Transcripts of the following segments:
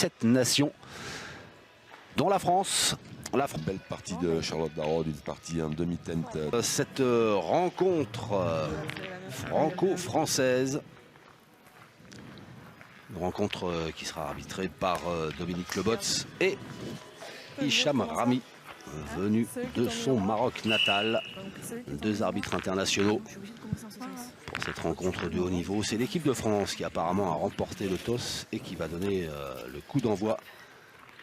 17 nations, dont la France. Belle partie de Charlotte Darod, une partie en demi-teinte. Cette rencontre franco-française, une rencontre qui sera arbitrée par Dominique Lebotz et Hicham Rami, venu de son Maroc natal. Deux arbitres internationaux pour cette rencontre de haut niveau. C'est l'équipe de France qui apparemment a remporté le toss et qui va donner le coup d'envoi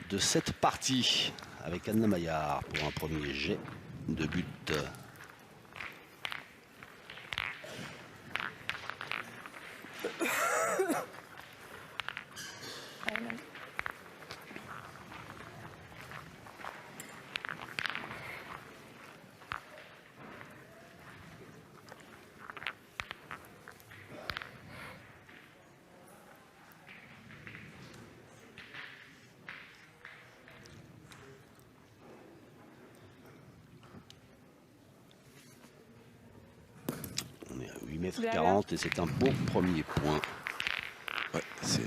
de cette partie avec Anna Maillard pour un premier jet de but. On est à 8,40 m et c'est un beau premier point. Ouais, c'est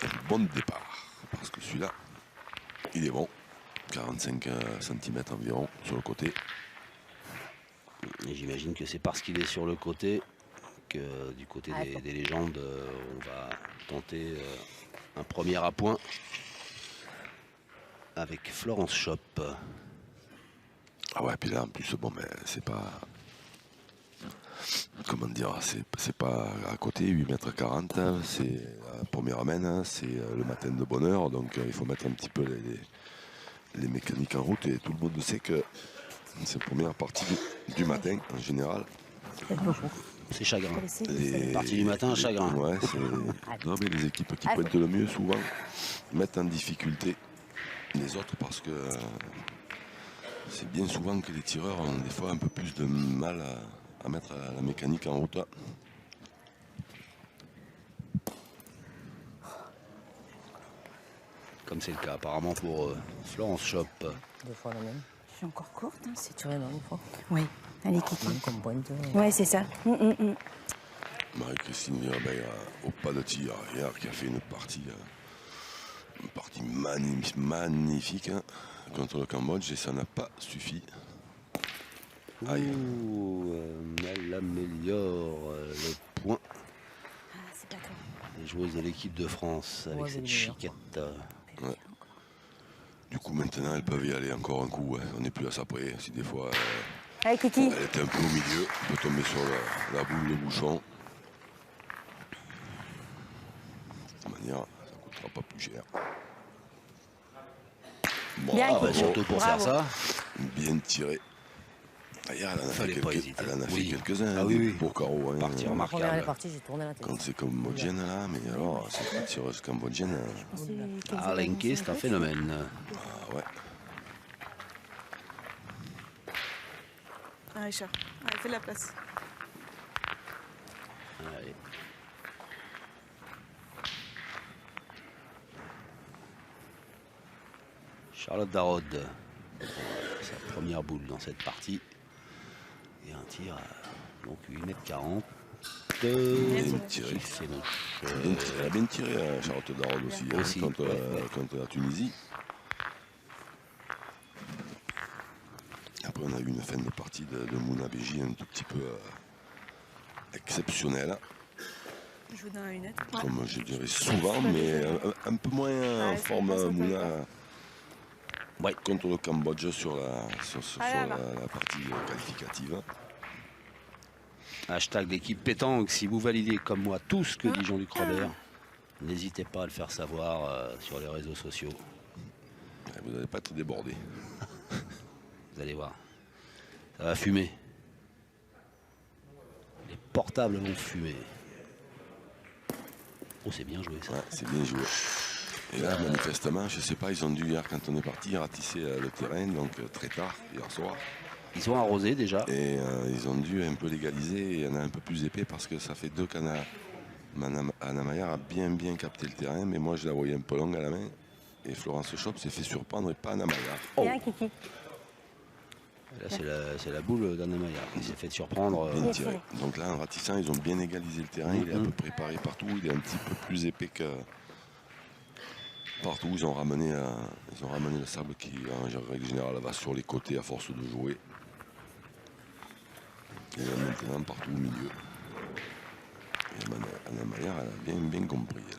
un bon départ parce que celui-là, il est bon. 45 cm environ sur le côté. Et j'imagine que c'est parce qu'il est sur le côté que du côté des légendes, on va tenter un premier à point avec Florence Schopp. Ah ouais, puis là en plus, bon, mais c'est pas. Comment dire, c'est pas à côté, 8,40 m, c'est la première amène, c'est le matin de bonne heure, donc il faut mettre un petit peu les mécaniques en route et tout le monde sait que c'est la première partie du matin en général. C'est chagrin. Partie du matin, chagrin. Ouais, non, mais les équipes qui pointent le mieux souvent mettent en difficulté les autres parce que c'est bien souvent que les tireurs ont des fois un peu plus de mal à mettre la mécanique en route. Comme c'est le cas apparemment pour Florence Schopp. Deux fois la même. Je suis encore courte. Hein, C'est tiré dans une fois. oui, allez Kiki. Comme pointe. Ouais, c'est ça. Marie-Christine Virabeil au pas de tir hier qui a fait une partie magnifique hein, contre le Cambodge et ça n'a pas suffi. Aïe. Elle améliore le point. Ah, c'est pas toi. Les joueuses de l'équipe de France avec cette chiquette. Ouais. Du coup maintenant elles peuvent y aller encore un coup, hein. On n'est plus à ça près. Si des fois Allez Kiki. elle était un peu au milieu, on peut tomber sur la boule de bouchon. De toute manière, ça ne coûtera pas plus cher. Bon, Bien, bah, surtout pour faire ça. bien tiré. Hier, elle en a fait Oui. quelques-uns Ah oui. pour Caro. Hein. Partie La première remarquable. partie, j'ai tourné la tête. Quand c'est cambodgienne là, mais alors, c'est pas tireuse cambodgienne. Ah, Lenke, c'est un phénomène. Ah ouais. Aïcha, allez, fais de la place. Allez. Charlotte Darod, sa première boule dans cette partie. Et un tir à donc 8,40 m. Bien tiré. Elle a bien tiré Charlotte Darod aussi, contre la Tunisie. Après, on a eu une fin de partie de Mouna Beji un tout petit peu exceptionnelle. Je vous donne une lunette. Comme je dirais souvent, mais un peu moins en forme Mouna contre le Cambodge sur la partie qualificative. Hashtag l'équipe pétanque. Si vous validez comme moi tout ce que dit Jean-Luc Robert, n'hésitez pas à le faire savoir sur les réseaux sociaux. Vous n'allez pas être débordé. Vous allez voir. Ça va fumer. Les portables vont fumer. Oh, c'est bien joué ça. Ouais, c'est bien joué. Et là, manifestement, je sais pas, ils ont dû hier, quand on est parti, ratisser le terrain, donc très tard, hier soir. Ils ont arrosé déjà. Et ils ont dû un peu légaliser, et il y en a un peu plus épais parce que ça fait deux qu'Anna Maillard a bien capté le terrain, mais moi je la voyais un peu longue à la main. Et Florence Schopp s'est fait surprendre et pas Anna Maillard. Bien Kiki. Là, c'est la boule d'Anna Maillard qui s'est fait surprendre. Bien tiré. Donc là, en ratissant, ils ont bien égalisé le terrain. Il est à peu près pareil partout. Il est un petit peu plus épais que partout. Ils ont ramené le sable qui, en règle générale, va sur les côtés à force de jouer. Et là, maintenant, partout au milieu. Et Anna Maillard, elle a bien compris. Là.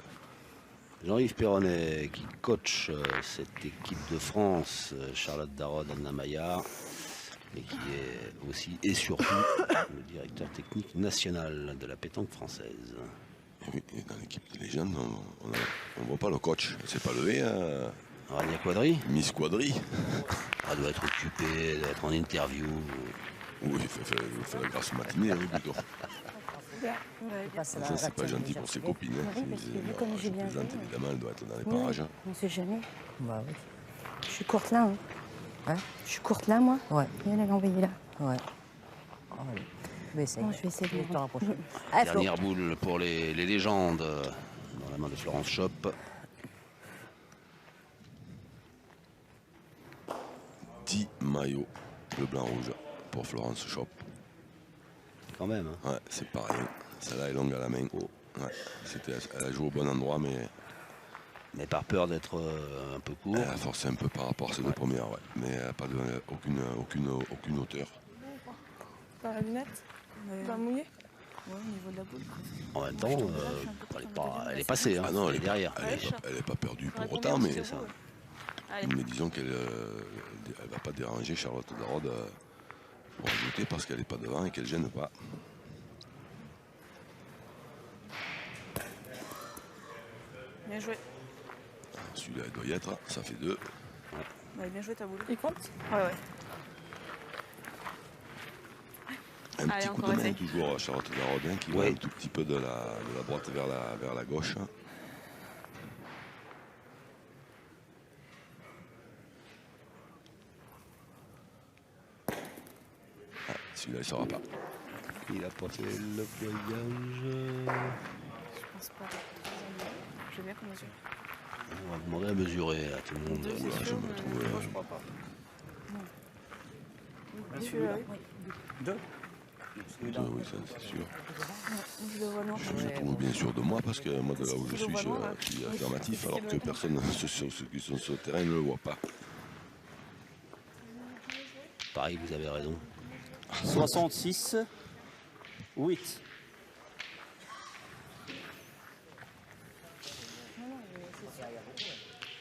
Jean-Yves Perronnet qui coach cette équipe de France, Charlotte Darod, Anna Maillard, et qui est aussi et surtout le directeur technique national de la pétanque française. Et oui, et dans l'équipe des légendes, on ne voit pas le coach. C'est pas levé. Rania Quadri, Miss Quadri. elle doit être occupée, elle doit être en interview. Oui, il fait la grasse matinée, hein, plutôt. Ça, c'est pas gentil pour ses copines. Hein. Je plaisante, évidemment, elle doit être dans les parages. Hein. On ne sait jamais. Bah oui. Je suis courte là. Hein. Hein? Je suis courte là, moi. Ouais. Et elle est envoyée là. Ouais. Oh, allez. Mais essaye. Bon, je vais essayer de Victoire la prochaine. Allez, Flo. Dernière boule pour les légendes dans la main de Florence Schopp. 10 maillots, le blanc-rouge, pour Florence Schopp. Quand même. Hein. Ouais, c'est pareil. Celle-là est longue à la main. Ouais, elle a joué au bon endroit, mais par peur d'être un peu court. elle a forcé un peu par rapport à ses deux premières. Ouais. Mais elle n'a pas aucune hauteur. Par la lunette. Pas mouillé. Ouais, au niveau de la boule. En même temps, elle est passée. Hein. Ah non, elle est derrière. Elle n'est pas perdue pour Combien autant, mais, c'est ça. Allez. mais disons qu'elle ne va pas déranger Charlotte Darod pour ajouter parce qu'elle n'est pas devant et qu'elle ne gêne pas. Bien joué. Celui-là, elle doit y être. Ça fait 2. Ouais, bien joué ta boule. Il compte. Ouais. Un Allez, petit coup de encore main essaye. toujours à Charlotte Darod qui va un tout petit peu de la droite vers la gauche. Ah, celui-là, il ne sera pas. Il a pas fait le voyage. Je pense pas. Je vais bien qu'on mesure. On va demander à mesurer à tout le monde. Oula, je me trouve. Je crois pas. Celui-là, oui. Oui, ça, c'est sûr. Je le vois noir. Je me trouve bien sûr de moi parce que moi, de là où je suis affirmatif, alors que personne ceux qui sont sur le terrain ne le voit pas. Pareil, vous avez raison. 66, 8.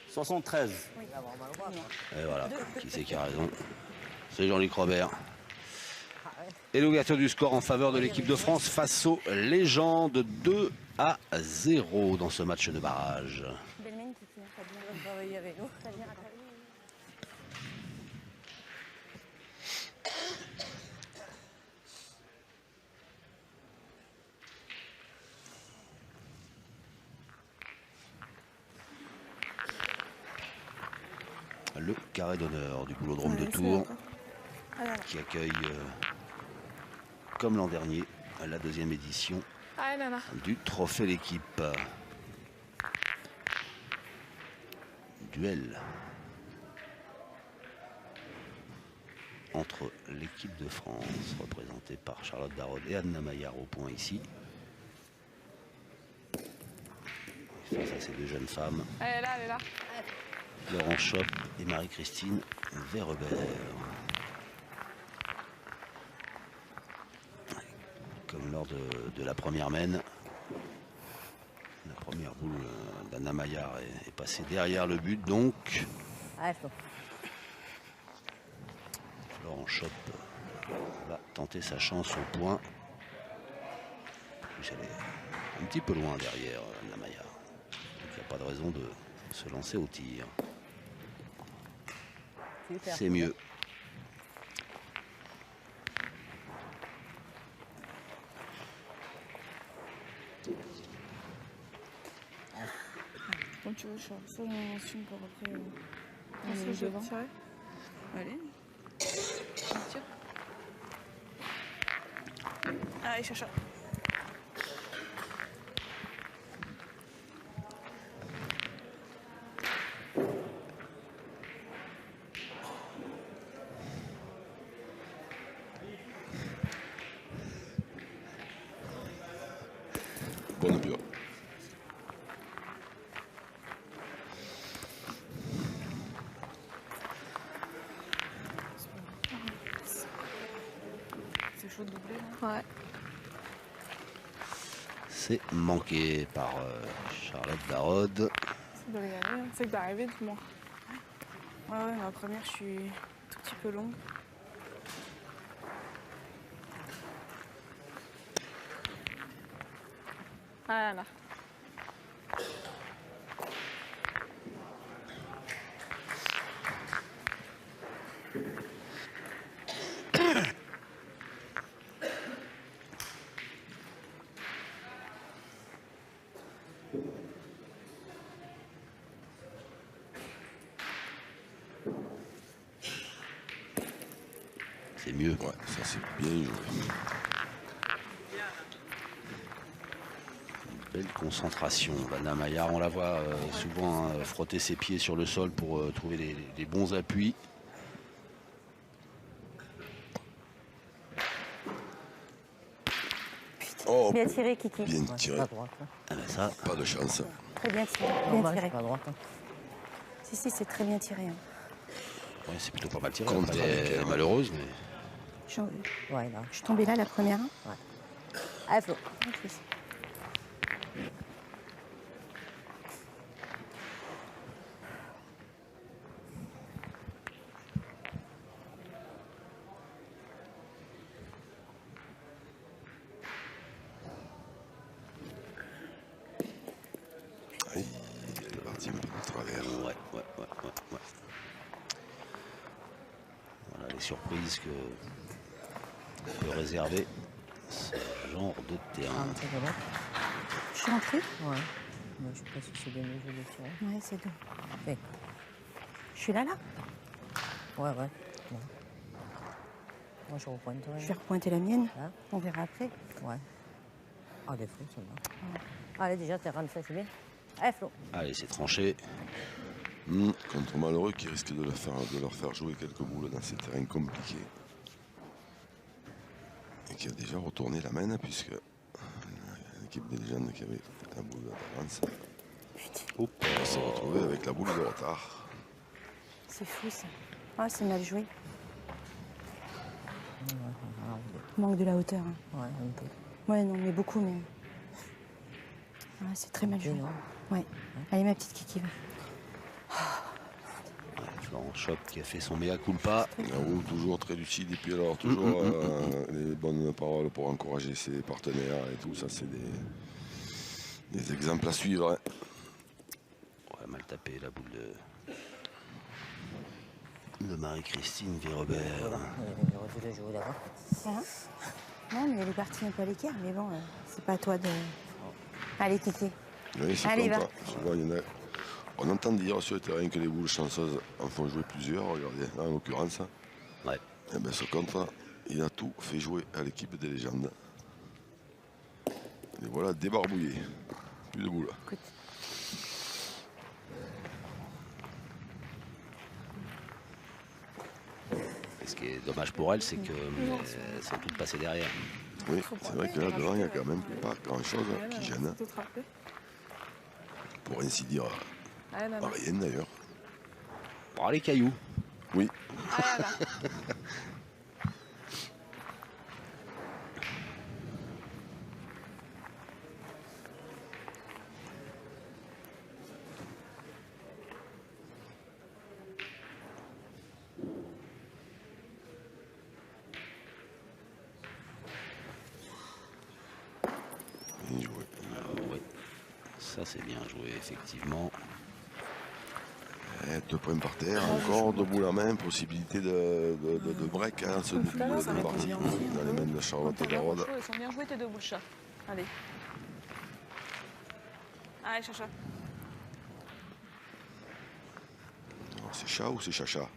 « 73. Et voilà, qui c'est qui a raison? C'est Jean-Luc Robert. Et l'ouverture du score en faveur de l'équipe de France face aux légendes 2-0 dans ce match de barrage. Belmen qui tient, t'as bien travaillé avec nous. T'as bien rattrapé. Le carré d'honneur du boulodrome de Tours qui accueille, comme l'an dernier, la deuxième édition du trophée l'équipe. Duel entre l'équipe de France représentée par Charlotte Darod et Anna Maillard au point ici. Face à ces deux jeunes femmes. Elle est là. Florence Schopp et Marie-Christine Verrebert. Comme lors de la première mène, la première boule d'Anna Maillard est passée derrière le but, donc Allez, Flo. Florence Schopp va tenter sa chance au point. En plus, elle est un petit peu loin derrière Anna Maillard. Donc il n'y a pas de raison de se lancer au tir. Super. C'est mieux. Comme tu veux, je ça on assume pour après. On est devant. Allez. Tire. Allez, chacha. chaud de doubler. Là. Ouais. C'est manqué par Charlotte Darod. Ça doit y aller, hein. C'est que d'arriver du moins. Ouais, la première, je suis un tout petit peu longue. Voilà. C'est mieux. Ouais, ça c'est bien joué. Belle concentration. Vanna Maillard, on la voit souvent frotter ses pieds sur le sol pour trouver les bons appuis. Oh, Bien tiré, Kiki. bien Ouais, tiré. pas à droite. Hein. Ah ben ça, Pas de chance. Très bien tiré. Bien Normal, tiré. c'est pas à droite. Hein. Si, c'est très bien tiré. Hein. ouais, c'est plutôt pas mal tiré. Contre Elle avec est elle. malheureuse, mais Ouais, là. Je suis tombée là, la première. Hein. Allez, Flo. Ok. Aïe, elle est partie un peu de travers. ouais. Voilà les surprises que peut réserver ce genre de terrain. Un petit peu droite. Je suis rentrée. Ouais. Moi, je sais pas si c'est bien joué de tirer. Ouais, c'est deux. Ouais. Je suis là. Ouais. Bon. Moi, je repointerai. Je vais repointer la mienne. Là. On verra après. Ouais. Ah, des fois, ça va. Allez, déjà, t'es rentré, c'est bien. Allez, Flo. Allez, c'est tranché. Contre Malheureux qui risque de leur faire jouer quelques boules dans ces terrains compliqués. Et qui a déjà retourné la main puisque l'équipe des légendes qui avait fait la boule d'avance s'est retrouvée avec la boule de retard. C'est fou, ça. Ah, c'est mal joué. Manque de la hauteur. Hein. Ouais, un peu. Ouais, non, mais beaucoup, mais... Ah, c'est très mal joué. non. Ouais. Allez, ma petite Kiki. va. Ouais, Florent Choc qui a fait son mea culpa. Là-haut, toujours très lucide et puis alors toujours les bonnes paroles pour encourager ses partenaires et tout ça, c'est des exemples à suivre. Hein. Ouais, mal tapé la boule de Marie-Christine Vérobert. J'aurais dû le jouer là-bas. Hein non, mais elle est partie un peu à l'écart, mais bon, c'est pas à toi de... Allez, Kiki. Oui, c'est Allez, comme va. ça. Souvent, il y en a... On entend dire sur le terrain que les boules chanceuses en font jouer plusieurs, regardez, là, en l'occurrence. Ouais. Et bien ce contre, il a tout fait jouer à l'équipe des légendes. Et voilà, débarbouillé. Plus de boules. Écoute. Et ce qui est dommage pour elle, c'est que elles sont toutes passées derrière. Oui, c'est vrai que là devant, il n'y a quand même pas grand-chose qui gêne. Pour ainsi dire, rien d'ailleurs. Oh, les cailloux. Oui, bien joué. Oui. Ça, c'est bien joué, effectivement. Et 2 points par terre, encore 2 boules à main, possibilité de break hein, ce début de partie dans les mains de Charlotte et Darod. Ils sont bien joués tes deux boules chat. Allez. Allez, chacha. C'est chat ou c'est chacha?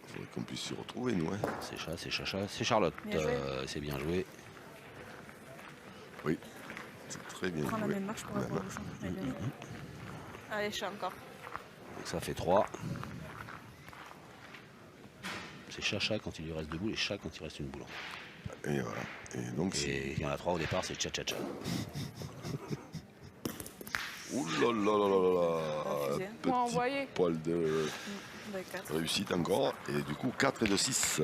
Il faudrait qu'on puisse s'y retrouver, nous. Hein. C'est chat, c'est chacha, c'est Charlotte. Bien joué. C'est bien joué. Oui, c'est très bien Prends la joué. même marche pour avoir le champ. Allez, chat encore. Donc ça fait 3. C'est chacha quand il lui reste 2 boules et chat quand il reste une boule. Et voilà. Et donc, Et il y en a 3 au départ, c'est tcha-tcha-tcha. ouh là là là là là, Refusé. Moi, petit envoyé. poil de Bah, 4. réussite encore. Et du coup, 4 et de 6.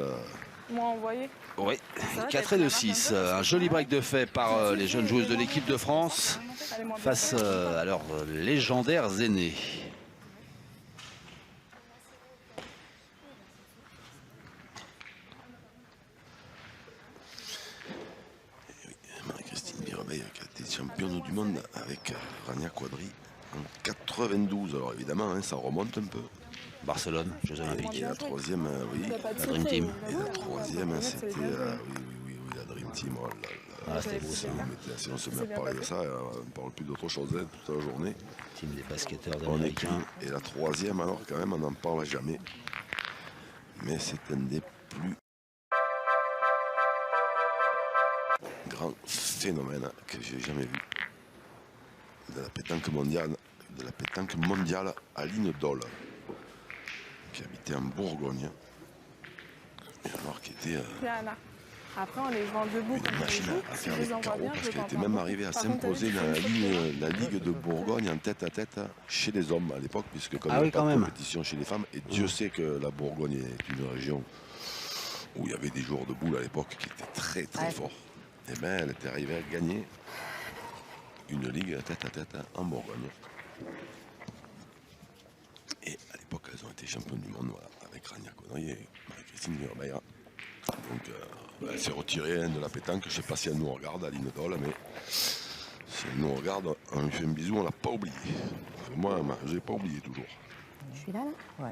Moi envoyé. Oui, va, 4 t'as et de fait la 6. marque un peu, Un joli break de fait par les jeunes joueuses de l'équipe de France Allez, moi, face à leurs légendaires aînés. Marie-Christine Mirbeil qui a été championne du monde avec Rania Quadri en 92. Alors évidemment, hein, ça remonte un peu. Barcelone, Jeux Et Olympiques. la troisième, oui. T'as pas de La Dream secret, Team. évidemment. Et la troisième, Ça, c'était. c'est bien joué. Oui, la Dream Team. Oh là là. Ah, c'était beau ça. Si on se C'est met bien à parler de passé. ça, on ne parle plus d'autre chose hein, toute la journée. Team des basketteurs On est américains. pris. Et la troisième, alors quand même, on n'en parle jamais. Mais c'est un des plus grands phénomènes que j'ai jamais vu. De la pétanque mondiale, Aline Doll, qui habitait en Bourgogne. Et alors qui était Puis Anna. Après, on les joint debout comme une on les machine joue. à Si faire je des les envoie carreaux bien, parce je qu'elle peux était en même prendre arrivée à beaucoup. Par contre, s'imposer t'as dans vu, la Ligue de Bourgogne en tête à tête chez les hommes à l'époque, puisque comme Ah il n'y oui, a pas quand de même. compétition chez les femmes, et Dieu sait que la Bourgogne est une région où il y avait des joueurs de boule à l'époque qui étaient très très Ouais. forts, et bien elle était arrivée à gagner une ligue tête à tête en Bourgogne. Et à l'époque, elles ont été championnes du monde voilà, avec Rania Quadri et Marie-Christine Mirbeil. Donc elle s'est retirée hein, de la pétanque. Je ne sais pas si elle nous regarde, Aline Doll, mais si elle nous regarde, on lui fait un bisou, on ne l'a pas oublié. Enfin, moi, je ne l'ai pas oublié toujours. Je suis là, là. Ouais.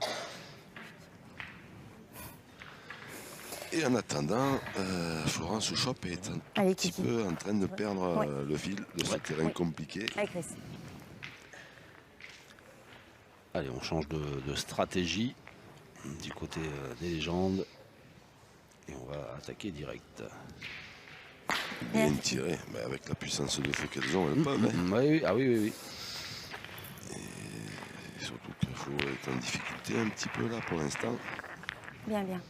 Et en attendant, Florence Chop est un Allez, petit Kiki. peu en train de perdre Ouais. le fil de ce terrain Oui. compliqué. Allez, Chris. Allez, on change de stratégie du côté des légendes. Et on va attaquer direct. Bien tiré, mais avec la puissance de feu qu'elles ont, elles peuvent. Hein. Oui, oui, ah oui, oui, oui. Et surtout qu'il faut être en difficulté un petit peu là pour l'instant. Bien, bien.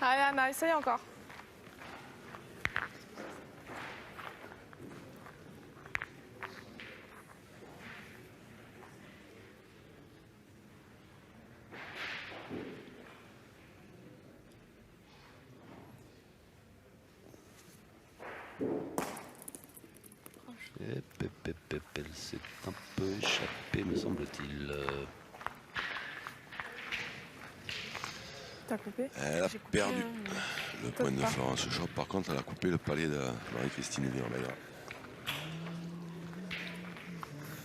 Allez, Anna, essaye encore. Elle s'est un peu échappée, me semble-t-il. T'as coupé? Elle a J'ai coupé, perdu le point de pas. Florence Chop. Par contre, elle a coupé le palais de Marie-Christine Mirbeil. De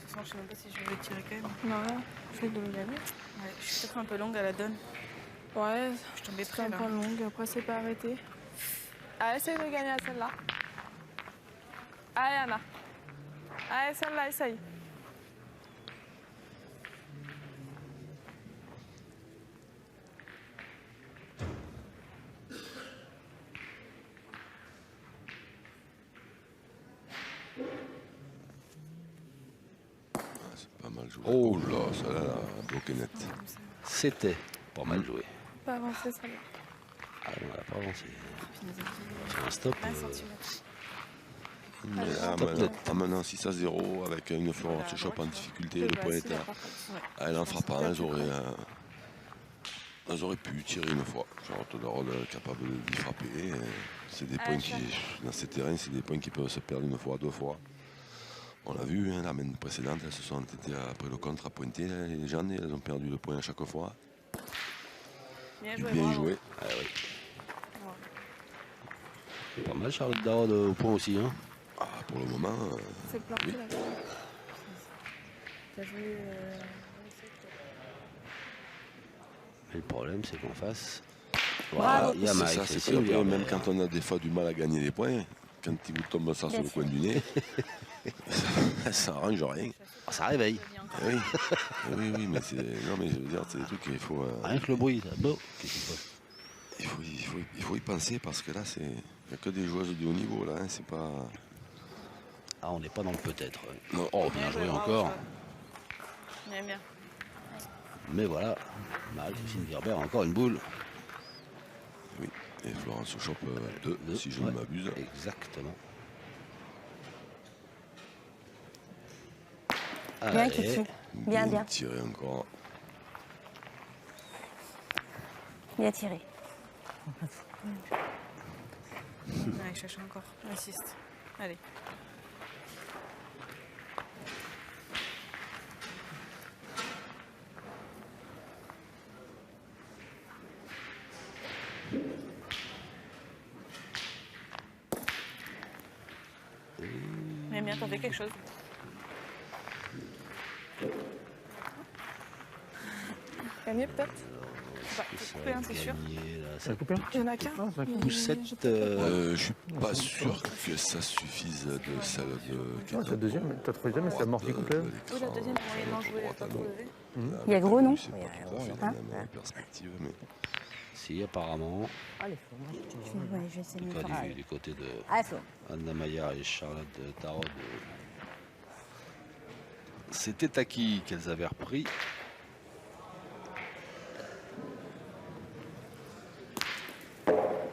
toute façon, je sais même pas si je vais tirer quand même. Non, je vais de le gagner. Ouais, je suis peut-être un peu longue à la donne. Ouais, je tombais c'est très un là. peu longue, après c'est pas arrêté. Allez, essaye de gagner à celle-là. Allez, Anna. Allez, celle-là, essaye. C'est pas mal joué. Oh. Oh là, ça là, bloqué net. C'était pas mal joué. Pas avancer celle-là. Ah, on n'a pas avancé. On va faire un stop. 1 centimètre. Mais là, en menant 6-0 avec une Florence Chop en difficulté, le point était. Elle en fera pas un, elles auraient pu tirer une fois. Genre Todorod capable d'y frapper. C'est des points qui, dans ces terrains, c'est des points qui peuvent se perdre une fois, deux fois. On l'a vu, hein, la semaine précédente, elles se sont entêtées après le contre à pointer, les légendes, et elles ont perdu le point à chaque fois. Bien joué. Bien bravo. joué. Ah oui. Pas mal Charlotte Darod au point aussi. Hein. Ah, pour le moment, C'est planté oui. là. T'as joué. Mais le problème, c'est qu'en face, Bravo. il y a c'est Mike. ça, c'est que après, même quand on a des fois du mal à gagner des points, quand il vous tombe ça sur le coin du nez, ça arrange rien. Ça réveille. Eh oui. Eh oui, mais c'est. Non, mais je veux dire, c'est des trucs qu'il faut. Rien que le bruit. Ça. Bon, qu'est-ce qui se passe? Il faut y penser parce que là, c'est. Il n'y a que des joueuses de haut niveau, là. Hein, c'est pas. Ah, on n'est pas dans le peut-être. Non. Oh, bien joué encore. Bien, bien. Mais voilà, Marie-Christine Gerber, encore une boule. Oui. Et Florence Chop 2, si je ne m'abuse. Exactement. Bien, Allez. Kiki. Bien, bien. tiré encore. Bien tiré. Allez, je cherche encore. Insiste. Allez. Mais bien, t'as fait quelque chose. Gagné peut-être. Bah, Ça coupé, hein, c'est sûr. gagné, là, Ça a coupé Il y en a qu'un. poussette. Je suis pas sûr que ça suffise de celle de. Ouais, ta deuxième, ta troisième, mais c'est la mort qui coupait. Oui, la deuxième, moyennement joué, elle pas trop levé. Il y a gros, non? C'est pas tout à fait la même perspective, mais. Si, apparemment, Allez, Flo, moi, je te Je vais, ouais, je vais essayer de en me tout faire. cas, du côté de Allez, Flo. Anna Maillard et Charlotte Tarod, c'était acquis qu'elles avaient repris.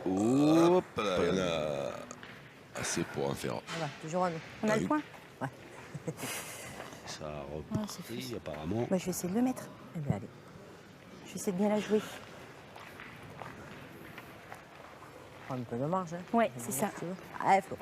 Hop là, il y en a assez pour en faire. Voilà, toujours un. On a Ah le oui. point? Ça a c'est repris, apparemment. Bah, je vais essayer de le mettre. Eh bien, allez. Je vais essayer de bien la jouer. Prends un peu de marge. Hein. Ouais, c'est ça. Si tu veux. Allez, Flo.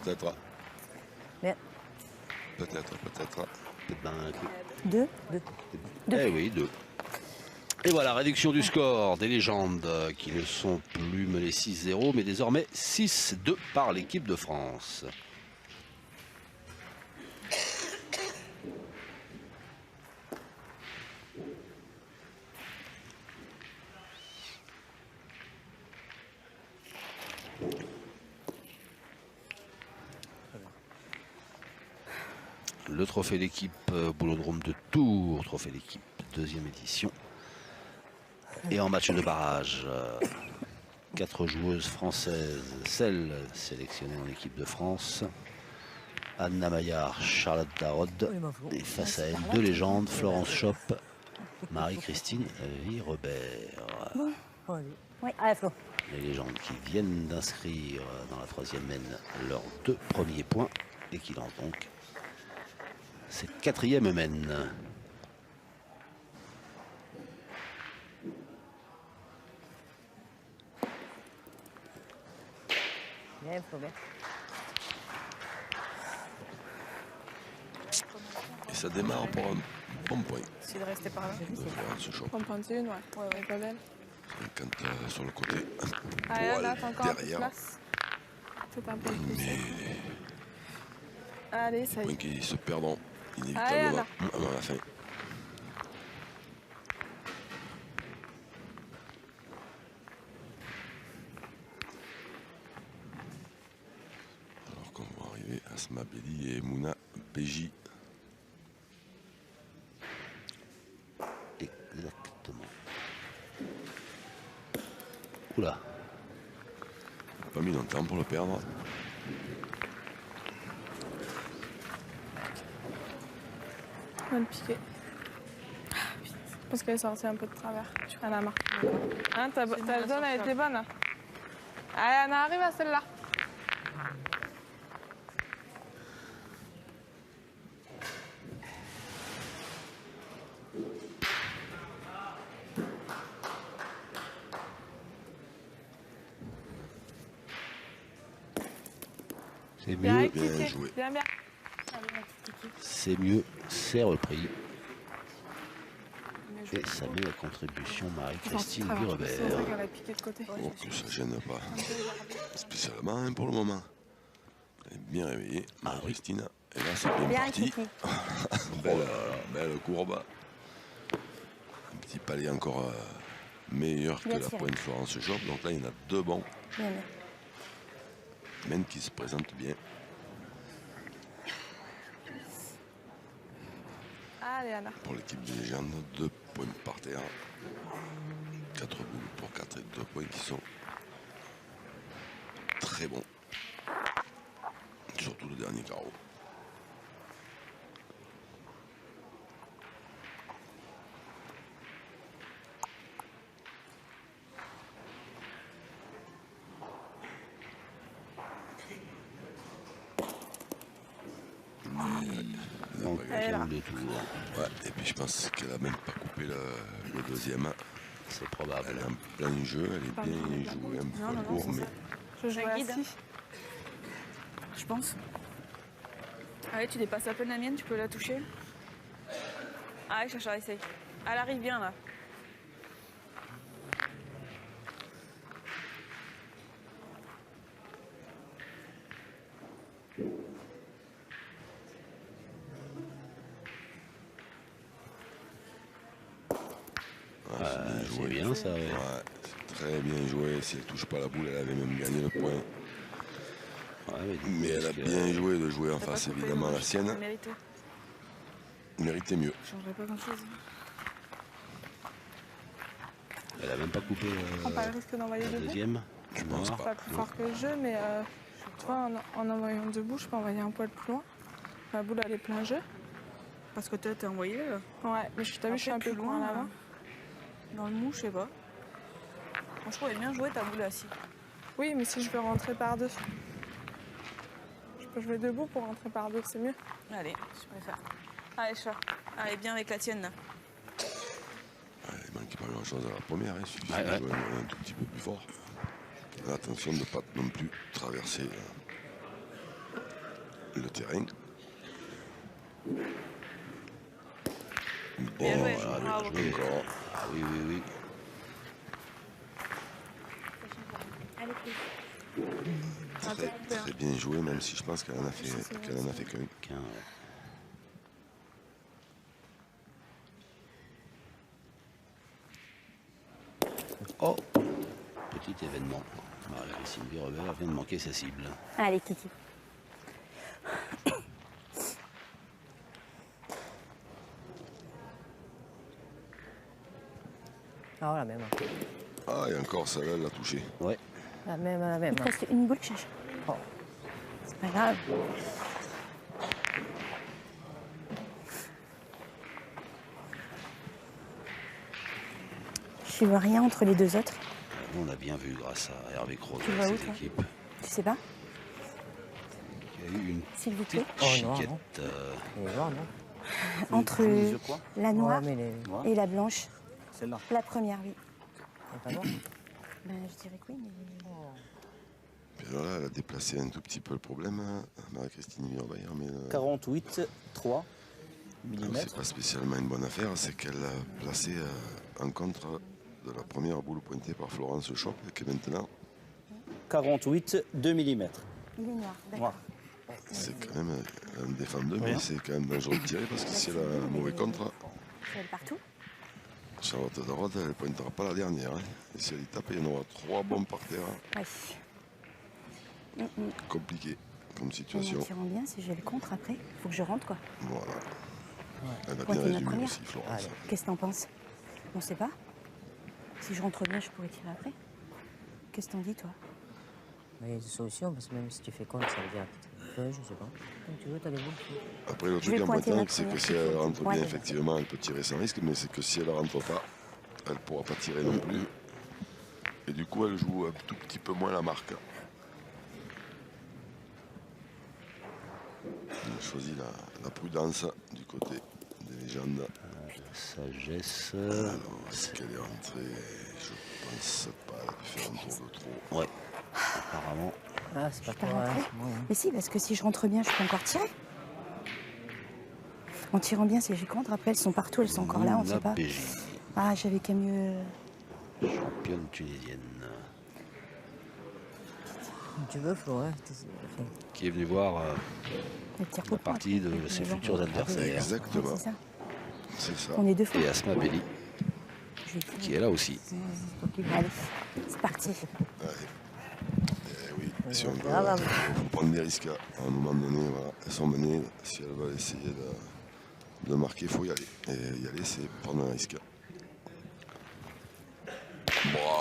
Peut-être. Bien. Peut-être. Ben, Deux. eh oui, 2. Et voilà, réduction du score des légendes qui ne sont plus menés 6-0, mais désormais 6-2 par l'équipe de France. Le trophée d'équipe Boulodrome de Tours, trophée d'équipe deuxième édition. Et en match de barrage, 4 joueuses françaises, celles sélectionnées en équipe de France. Anna Maillard, Charlotte Darod. Et face à elle, 2 légendes, Florence Schopp, Marie-Christine Virebert. Allez. Oui, allez, Flo. Les légendes qui viennent d'inscrire dans la 3e mène leurs 2 premiers points et qui lancent donc cette 4e mène. Bien, Flo, bien. Et ça démarre pour un bon point. Essayer de rester par là. De Florence Schopp. On prend une, ouais. Ouais, pas belle. Quand sur le côté. Allez, là, t'as encore un peu de derrière. place. C'est un peu plus. Mais Allez, ça y points est. qui se perdront Allez, inévitablement avant la fin. Alors qu'on va arriver à Asma Belli et Mouna PJ. Exactement. Oula. Pas mis longtemps pour le perdre. On va le piquer. Parce qu'elle est sortie un peu de travers. Elle a marqué. Hein, ta zone, elle était bonne. Allez, on arrive à celle-là. C'est Bien mieux, expliqué. joué. Bien, bien. c'est mieux, c'est repris. Et ça met la contribution Marie-Christine C'est vrai Virebert. qu'elle a piqué de côté. Oh, que ça gêne pas. Spécialement hein, pour le moment. Elle est bien réveillée, Marie-Christine. Et là, c'est bien Bien, parti. Kiki. Belle courbe. Un petit palais encore meilleur que Bien la tiré. pointe Florence Schopp. Donc là, il y en a 2 bons. Bien, bien. Même qui se présentent bien. Allez, Anna. Pour l'équipe des légendes, 2 points par terre. 4 boules pour 4 et 2 points qui sont très bons. Surtout le dernier carreau. De tour. Ouais, et puis je pense qu'elle a même pas coupé le deuxième. C'est probable. Elle est en plein jeu, elle est bien jouée, un peu court, mais Je joue assis. Je pense. Allez, tu dépasses à peine la mienne, tu peux la toucher. Allez, Chacha, essaye. Elle arrive bien là. C'est bien ça. Ouais. ouais, c'est très bien joué. Si elle touche pas la boule, elle avait même gagné le point. Ouais, Mais elle a bien joué de jouer en T'as face pas coupé, évidemment à la t'as sienne. mérité. Méritait mieux. Je changerais pas grand chose. Elle a même pas coupé Prends pas le risque d'envoyer la debout. deuxième. Je pense Noir. C'est pas. pas plus fort que le jeu, mais tu vois, en envoyant debout, je peux envoyer un poil plus loin. La boule, elle est plein jeu. Parce que toi, t'es envoyé là. Ouais, mais t'as vu, je suis un peu loin là-bas. Dans le mou, je sais pas. Franchement, elle est bien jouée ta boule assis. Oui, mais si je veux rentrer par deux. Je peux jouer debout pour rentrer par deux, c'est mieux. Allez, je préfère. Allez, chat. Allez, bien avec la tienne là. Il manquait pas grand chose à la première, il suffit Ouais, de ouais. jouer un tout petit peu plus fort. Mais attention de ne pas non plus traverser le terrain. Bien joué, voilà, bien bravo. joué. Encore. Ah oui, oui, oui. Allez, plus. Très bien joué, même si je pense qu'elle en a fait qu'un. Qu'un, ouais. Oh, petit événement. Sylvie Revers vient de manquer sa cible. Allez, Kiki. Ah, la même. Ah, et encore, celle-là, elle l'a touché. Ouais. La même, la même. Il te reste une boule, Chacha. Oh. C'est pas grave. Je vois rien entre les deux autres. On a bien vu grâce à Hervé Croc Tu et vas où, ses toi équipes. Tu sais pas, Il y a eu une s'il vous plaît. petite Oh, non, chiquette. non. Elle est noire, non Entre Vous quoi la noire Ouais, mais les... Noir. et la blanche. Celle-là. La première, oui. elle est pas noire. Ben, je dirais que oui, mais... Puis alors là, elle a déplacé un tout petit peu le problème, hein, Marie-Christine Vierbayer, mais 48, 3 mm. c'est pas spécialement une bonne affaire, c'est qu'elle a placé en contre de la première boule pointée par Florence Chopp, qui est maintenant, 48, 2 mm. Il est noir, d'accord. Noir. c'est quand même un défend deux, mais c'est quand même dangereux de tirer, parce que si elle a un mauvais contre, Tu vas partout. Charlotte Darrotte, elle ne pointera pas la dernière. Hein. Et si elle y tape, il y en aura 3 bombes par terre. Ouais. Compliqué comme En situation. tirant bien, si j'ai le contre après, faut que je rentre, quoi. Voilà. Elle a bien Pointer ma résumé première. aussi, Florence. Allez. Qu'est-ce que t'en penses? On sait pas. Si je rentre bien, je pourrais tirer après. Qu'est-ce que t'en dis, toi? Il y a des solutions, parce que même si tu fais compte, ça veut dire que je sais pas. Comme tu veux, t'as des boules. Après, le Je truc vais en pointer pointant, ma c'est que première si elle plutôt. rentre Ouais, bien, déjà. effectivement, elle peut tirer sans risque, mais c'est que si elle ne rentre pas, elle ne pourra pas tirer non plus. Et du coup, elle joue un tout petit peu moins la marque. Elle a choisi la prudence du côté des légendes. Sagesse. Alors, est-ce qu'elle est rentrée? Je pense pas. Elle a pu faire un tour de trop. Ouais. Apparemment. Ah, c'est pas T'as toi, rentré? hein, c'est moi. Hein. Mais si, parce que si je rentre bien, je peux encore tirer. En tirant bien, si j'ai contre, après, elles sont partout, elles sont encore là, on sait pas. PJ, Ah, j'avais qu'à mieux... championne tunisienne. Comme tu veux, Flo, hein. Qui est venue voir le tir la pour point, partie de après, ses mais bon. futurs adversaires. Exactement. C'est ça. C'est ça. On est deux fois. Et Asma Belli, Je vais tirer. qui est là aussi. Allez, c'est parti. Eh oui, si on veut, Ah, bah, faut prendre des risques à un moment donné. Voilà. Elles sont menées. Si elles veulent essayer de marquer, il faut y aller. Et y aller, c'est prendre un risque.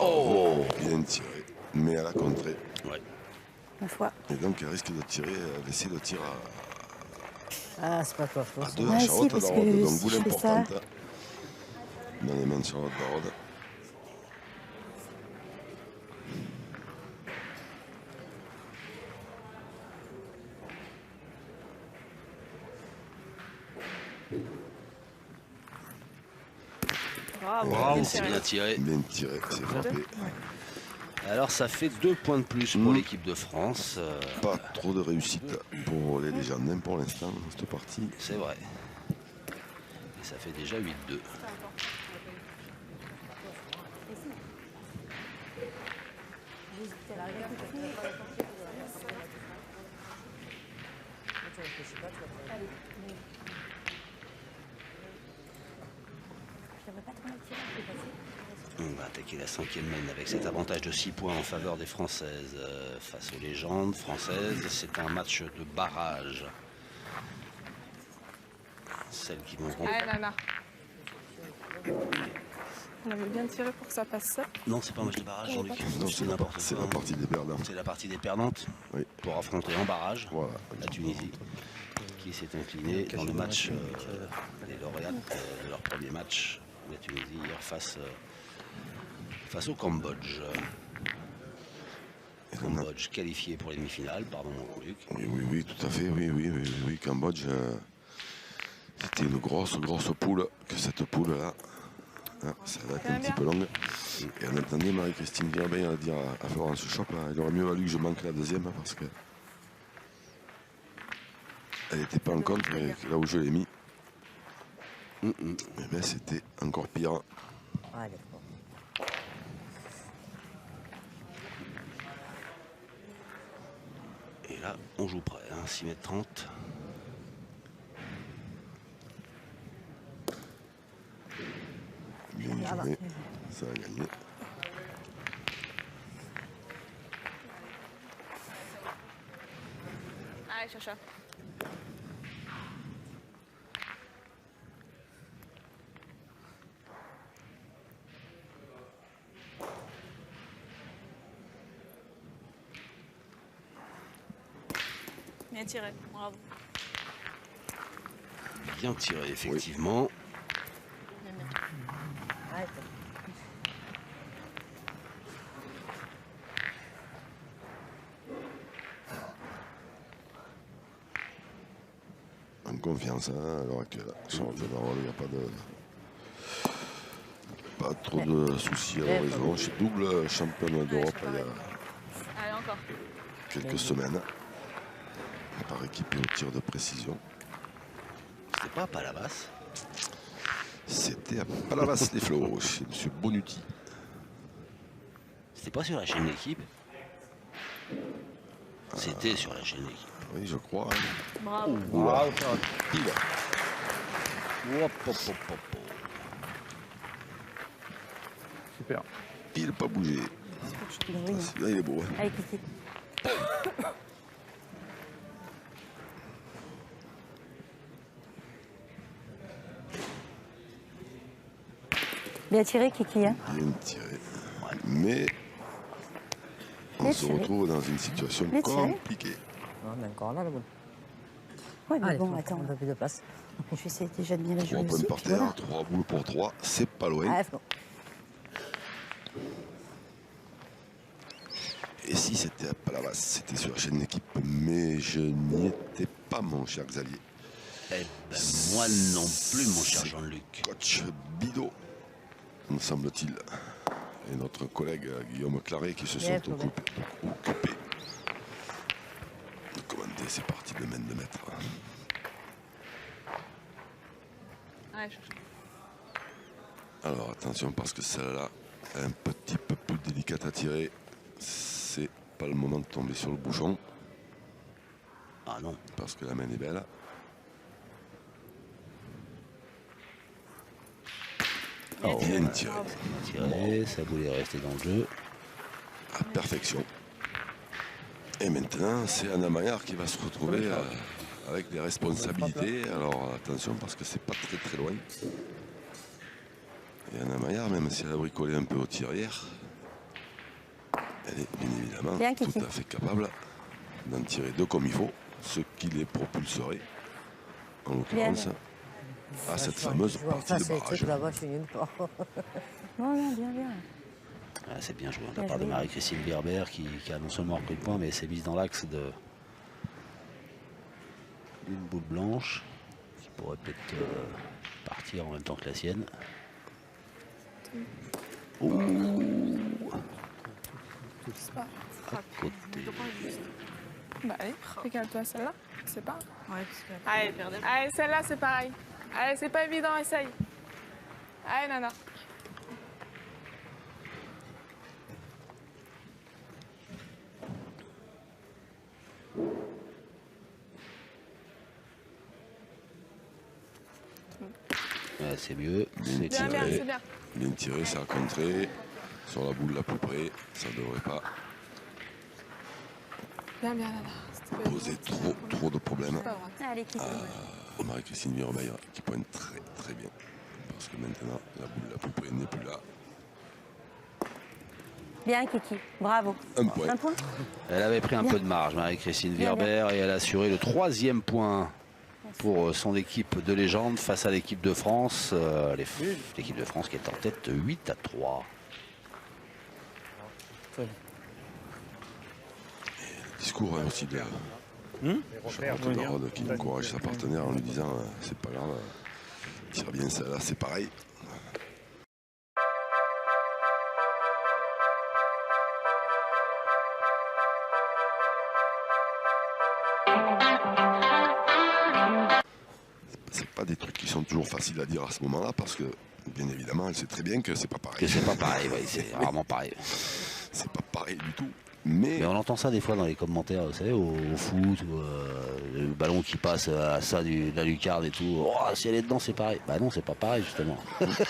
Oh, bien tiré, mais à la contrée. Ouais. Ma foi. Et donc, elle risque de tirer, d'essayer de tirer Ah, c'est pas toi, Flo. à ça. deux Ouais, à si, Charlotte parce que Darod. Donc, si boule je fais ça- importante dans les mains de Charlotte Darod. Bravo. C'est bien tiré. Bien tiré, c'est frappé. Alors ça fait 2 points de plus pour l'équipe de France. Pas trop de réussite pour les Légendins pour l'instant dans cette partie. C'est vrai. Et ça fait déjà 8-2. On va attaquer la 5e main avec cet avantage de 6 points en faveur des Françaises face aux légendes françaises. C'est un match de barrage. Celles qui vont Allez, Nana. On avait bien tiré pour que ça passe ça. Non, c'est pas un match de barrage, Jean-Luc. Non, c'est la partie des perdants. C'est la partie des perdantes Oui. pour affronter en barrage Voilà. la Tunisie qui s'est inclinée dans le match des lauréates de leur premier match. La Tunisie hier face au Cambodge. Cambodge qualifié pour les demi-finales, pardon mon Luc. Oui, tout à fait, oui. Cambodge, c'était une grosse poule, que cette poule-là, ça va être un petit peu longue. Et on entendait Marie-Christine Gerbet dire à Florence Chop, il aurait mieux valu que je manque la deuxième, parce que elle n'était pas en compte, mais là où je l'ai mis, eh bien, c'était encore pire. Allez, bon. Et là, on joue près, 6,30 m. Bien joué, ça a gagné. Allez, Chacha. Bien tiré, bravo. Bien tiré, effectivement. Arrête. En confiance à l'heure actuelle. Charlotte Darod, il n'y a pas trop de soucis à l'horizon. Je suis double championne d'Europe il y a Allez, encore. quelques semaines. Par équipe au tir de précision. C'était pas à Palavas. C'était à Palavas les Flots, chez M. Bonucci. C'était pas sur la chaîne d'équipe. C'était sur la chaîne d'équipe. Oui, je crois. Bravo. Bravo, pile. Hop, hop, hop, hop. Super. Pile pas bougé. Oui. Celui-là, il est beau. Hein. Allez, Kiki. Bien tiré, Kiki. Hein. Bien tiré. Mais on Bien se tiré. retrouve dans une situation Bien tiré. compliquée. Non, mais encore là, le boule. Ouais, mais Allez, bon, Flo, attends. un peu plus de place. Je vais essayer déjà de bien la 3 jouer points aussi. par puis voilà. terre, 3 boules pour 3, c'est pas loin. Allez, Flo. Et si c'était à Palavas, c'était sur la chaîne d'équipe, mais je n'y étais pas, mon cher Xavier. Eh ben, moi non plus, mon cher Jean-Luc. Coach Bidot, me semble-t-il, et notre collègue Guillaume Claret qui se sont Bien, Flo, occupés de commenter ces parties de main de maître. Allez, Chacha. Alors attention parce que celle-là est un petit peu plus délicate à tirer. C'est pas le moment de tomber sur le bouchon Ah non. parce que la main est belle. Bien tiré. Tiré, ça voulait rester dans le jeu. À perfection. Et maintenant, c'est Anna Maillard qui va se retrouver avec des responsabilités. Alors attention parce que c'est pas très très loin. Et Anna Maillard, même si elle a bricolé un peu au tir hier, Elle est bien évidemment Bien, tout Kiki. à fait capable d'en tirer deux comme il faut, ce qui les propulserait, en l'occurrence, à cette fameuse partie Ça, de c'est le barrage. truc là-bas, je suis nulle part. Non, non, bien, bien. Ah, c'est bien joué de la Bien part de joué. Marie-Christine Werber qui a non seulement repris le point, mais s'est mise dans l'axe d'une boule blanche qui pourrait peut-être partir en même temps que la sienne. C'est pas. À côté. Bah allez, regarde-toi celle-là. C'est pas. Ouais, parce que... Allez, celle-là, c'est pareil. Allez, c'est pas évident, essaye. Allez, Nana. Ouais, c'est mieux. Bien C'est Bien, bien, tiré, c'est bien. bien tiré, ça a contré. Sur la boule la plus près, ça ne devrait pas Bien, bien, Nana. C'était pas poser évident. trop de problèmes Pas grave. Allez, Kiki. à Marie-Christine Werber qui pointe très très bien. Parce que maintenant, la boule la plus près n'est plus là. Bien, Kiki. Bravo. Un point. Un point. Elle avait pris un peu de marge, Marie-Christine Bien, Werber, et elle a assuré le 3e point pour son équipe de légende face à l'équipe de France. L'équipe de France qui est en tête 8-3. Discours aussi de Charlotte de Rhodes qui encourage sa partenaire en lui disant c'est pas grave, tire bien celle-là, c'est pareil. C'est pas des trucs qui sont toujours faciles à dire à ce moment-là parce que bien évidemment elle sait très bien que c'est pas Que pareil. c'est pas pareil, ouais, c'est rarement pareil. C'est pas pareil du tout. Mais Mais on entend ça des fois dans les commentaires, vous savez, au foot, ou, le ballon qui passe à ça de la lucarne et tout. Oh, si elle est dedans, c'est pareil. Bah non, c'est pas pareil, justement.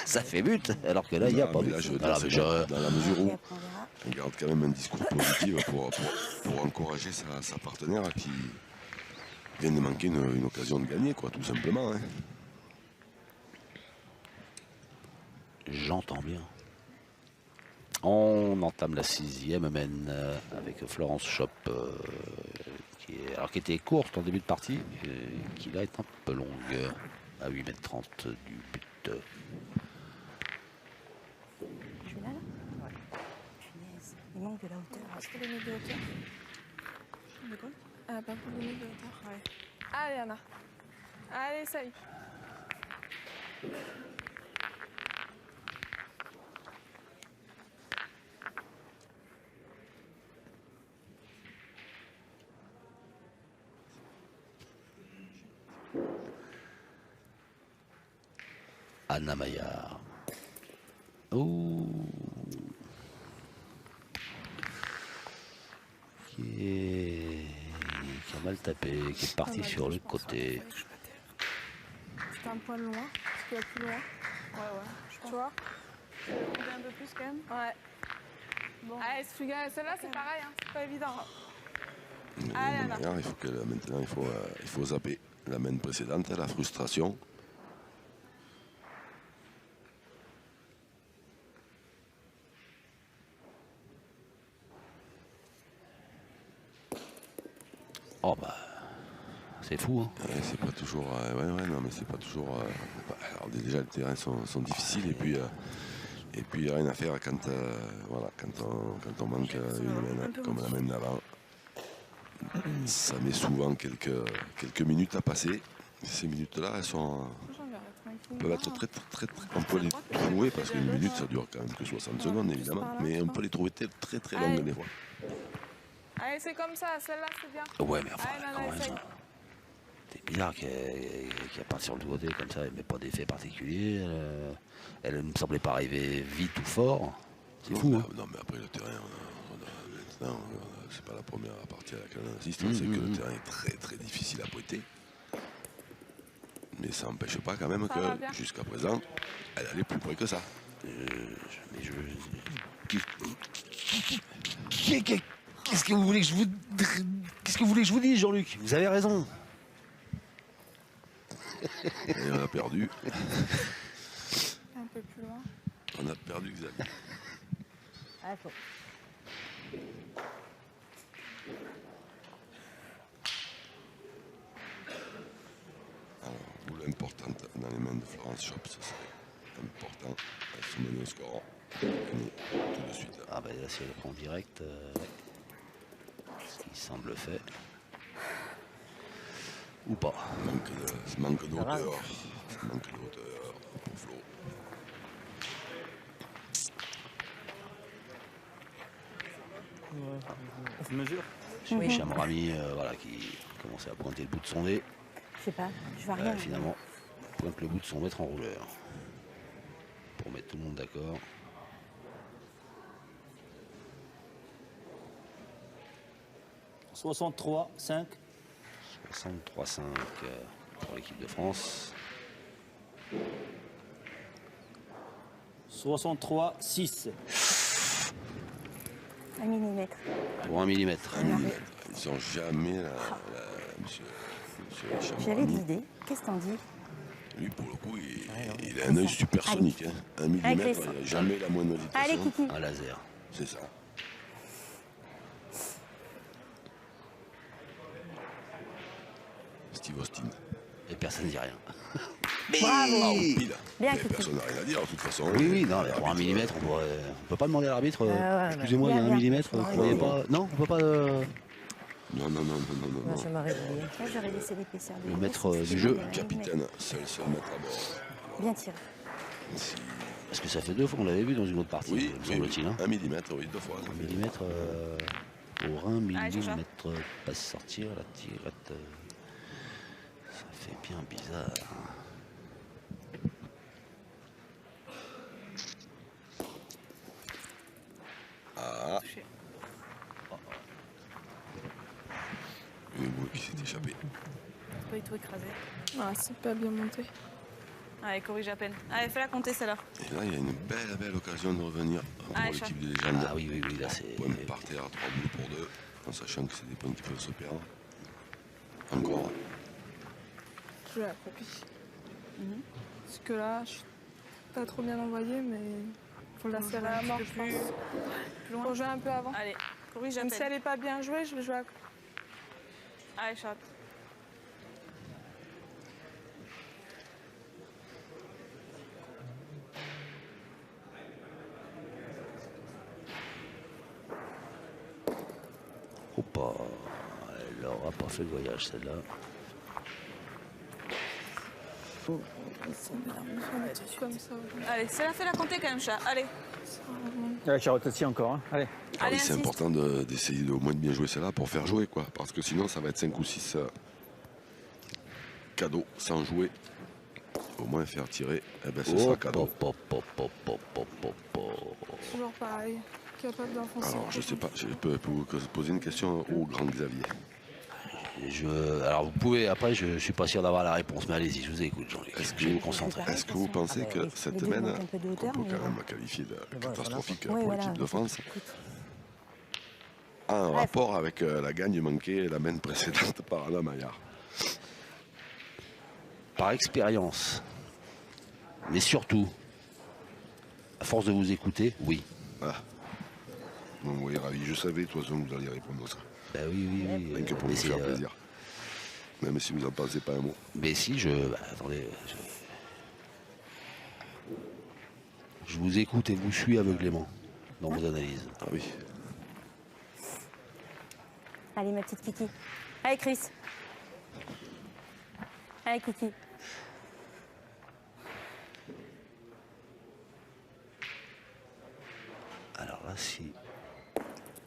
Ça fait but, alors que là, il n'y a pas mais but. là, je veux Voilà, dire, mais c'est je- dans la mesure où Et après, on verra. on garde quand même un discours positif pour encourager sa partenaire qui vient de manquer une occasion de gagner, quoi, tout simplement. Hein. J'entends bien. On entame la 6e mène avec Florence Schopp qui était courte en début de partie, qui là est un peu longue à 8,30 m du but. Je suis là, là. Ouais. Punaise. Il manque de la hauteur. Est-ce que les mettre de hauteur? De quoi? Ah, pas pour les mettre de hauteur. Ouais. Allez, Anna. Allez, essaye. Anna Maillard. Ouh. Qui a mal tapé, qui est parti sur le côté. C'était un poil loin. Est-ce qu'il y a plus loin? Ouais. Tu vois? Un peu plus quand même? Ouais. Bon. Allez, celle-là, c'est pareil, hein. C'est pas évident. Allez, Anna. D'ailleurs, maintenant, il faut zapper la main précédente, la frustration. Oh bah, c'est fou, hein. Ouais, c'est pas toujours. Non, mais c'est pas toujours. Alors déjà, les terrains sont difficiles et puis il n'y a rien à faire quand on manque une main comme la main d'avant. Ça met souvent quelques minutes à passer. Ces minutes-là, elles sont. Peuvent être très, on peut les trouver parce qu'une minute ça dure quand même que 60 secondes évidemment, mais on peut les trouver très longues des fois. Allez, c'est comme ça. Celle-là, c'est bien. Ouais, mais enfin, Allez, Nana, quand même. essaye. C'est bizarre qu'elle parte sur le côté comme ça, elle met pas d'effet particulier. Elle ne me semblait pas arriver vite ou fort. C'est fou, hein. Non, mais après le terrain, maintenant, c'est pas la première partie à laquelle on assiste, c'est que le terrain est très difficile à prêter. Mais ça n'empêche pas quand même Ça va bien. que jusqu'à présent, elle allait plus près que ça. Qu'est-ce que vous voulez que je vous... Qu'est-ce que vous voulez que je vous dise, Jean-Luc? Vous avez raison. Et on a perdu. Un peu plus loin. On a perdu Xavier. Ah, faut. Alors, boule importante dans les mains de Florence Chops, c'est important. Elle se mène au score. Gagner tout de suite. Ah bah là, si elle prend direct, ouais. Ce qui semble fait. Ou pas. Manque de hauteur. Manque de hauteur pour Flo. Mesure. Hicham Rami, voilà, qui commençait à pointer le bout de son nez. Je sais pas, je vois rien. Finalement, pointe le bout de son maître enrouleur. Pour mettre tout le monde d'accord. « 63-5. 63-5 pour l'équipe de France. 63-6. 1 millimètre. Pour 1 millimètre. Ils sont jamais là, monsieur Hicham J'avais de Rami. l'idée. Qu'est-ce que t'en dis? Lui, pour le coup, il a un œil supersonique. Hein. 1 millimètre, il n'a jamais la moindre Allez, hésitation. Kiki. Un laser. C'est ça. Steve Austin. Et personne ne dit rien. Bravo. Pile. Bien, Mais Kiki. personne n'a rien à dire, de toute façon. Oui, oui, non, mais pour 1 millimètre, on peut pas demander à l'arbitre. ouais, Excusez-moi, il y a bien, 1 millimètre, bien. vous croyez pas. Non, on peut pas Non. Moi, je m'aurais oublié. Là, j'aurais laissé l'épaisseur de le l'épaisse, maître parce que du sinon, jeu. il y a un Capitaine, seul maître à bord. millimètre. Bien tiré. Si- Parce que ça fait 2 fois, on l'avait vu dans une autre partie, Oui, me oui, semble-t-il. Hein. 1 millimètre, oui, 2 fois. 1 millimètre pour 1 Allez, Chacha. millimètre, pas sortir, la tirette. Ça fait bien bizarre. Ah, Touché. une boule qui s'est échappée. Pas du tout écrasé. Ah, c'est pas bien monté. Allez, corrige à peine. Allez, fais-la compter celle-là. Et là, il y a une belle occasion de revenir pour Ah, l'équipe de légende. Ah oui, là c'est. Point par terre, 3 boules pour 2, en sachant que c'est des points qui peuvent se perdre. Encore. Je l'ai accroupie. Parce que là, je suis pas trop bien envoyée, mais faut la serrer à mort, je pense. Plus loin. Faut jouer un peu avant. Allez, corrige à Même si peine. elle est pas bien jouée, je vais jouer à... Allez, chat. Opa, elle aura pas fait le voyage celle-là. Comme ça. Allez, celle-là, fais-la compter quand même, chat. Allez. Allez, Charlotte aussi encore. Hein. Allez. Ah Allez, oui, c'est insiste. important d'essayer au moins de bien jouer celle-là pour faire jouer, quoi. Parce que sinon, ça va être 5 ou 6 cadeaux sans jouer. Au moins faire tirer, eh ben, ce sera cadeau. Toujours pareil. Capable d'enfoncer. Alors, je sais pas, je peux vous poser une question au grand Xavier. Alors vous pouvez, après je suis pas sûr d'avoir la réponse, mais allez-y, je vous écoute Jean-Luc. Je vais me concentrer. Est-ce que vous pensez Ah, que les cette deux semaine, manquent un peu de qu'on hauteur, peut mais quand même bon. qualifier de bon, catastrophique voilà. pour Oui, l'équipe de voilà. France, Écoute. a un rapport avec la gagne manquée la semaine précédente par Alain Maillard? Par expérience, mais surtout, à force de vous écouter, oui. Ah. Bon, oui, ravi, je savais de toute façon que vous alliez répondre à ça. Bah oui. Rien que pour Mais vous c'est, faire plaisir. Même si vous n'en pensez pas un mot. Mais si, attendez. Je vous écoute et vous suis aveuglément dans vos analyses. Ah oui. Allez, ma petite Kiki. Allez, Chris. Allez, Kiki. Alors là, si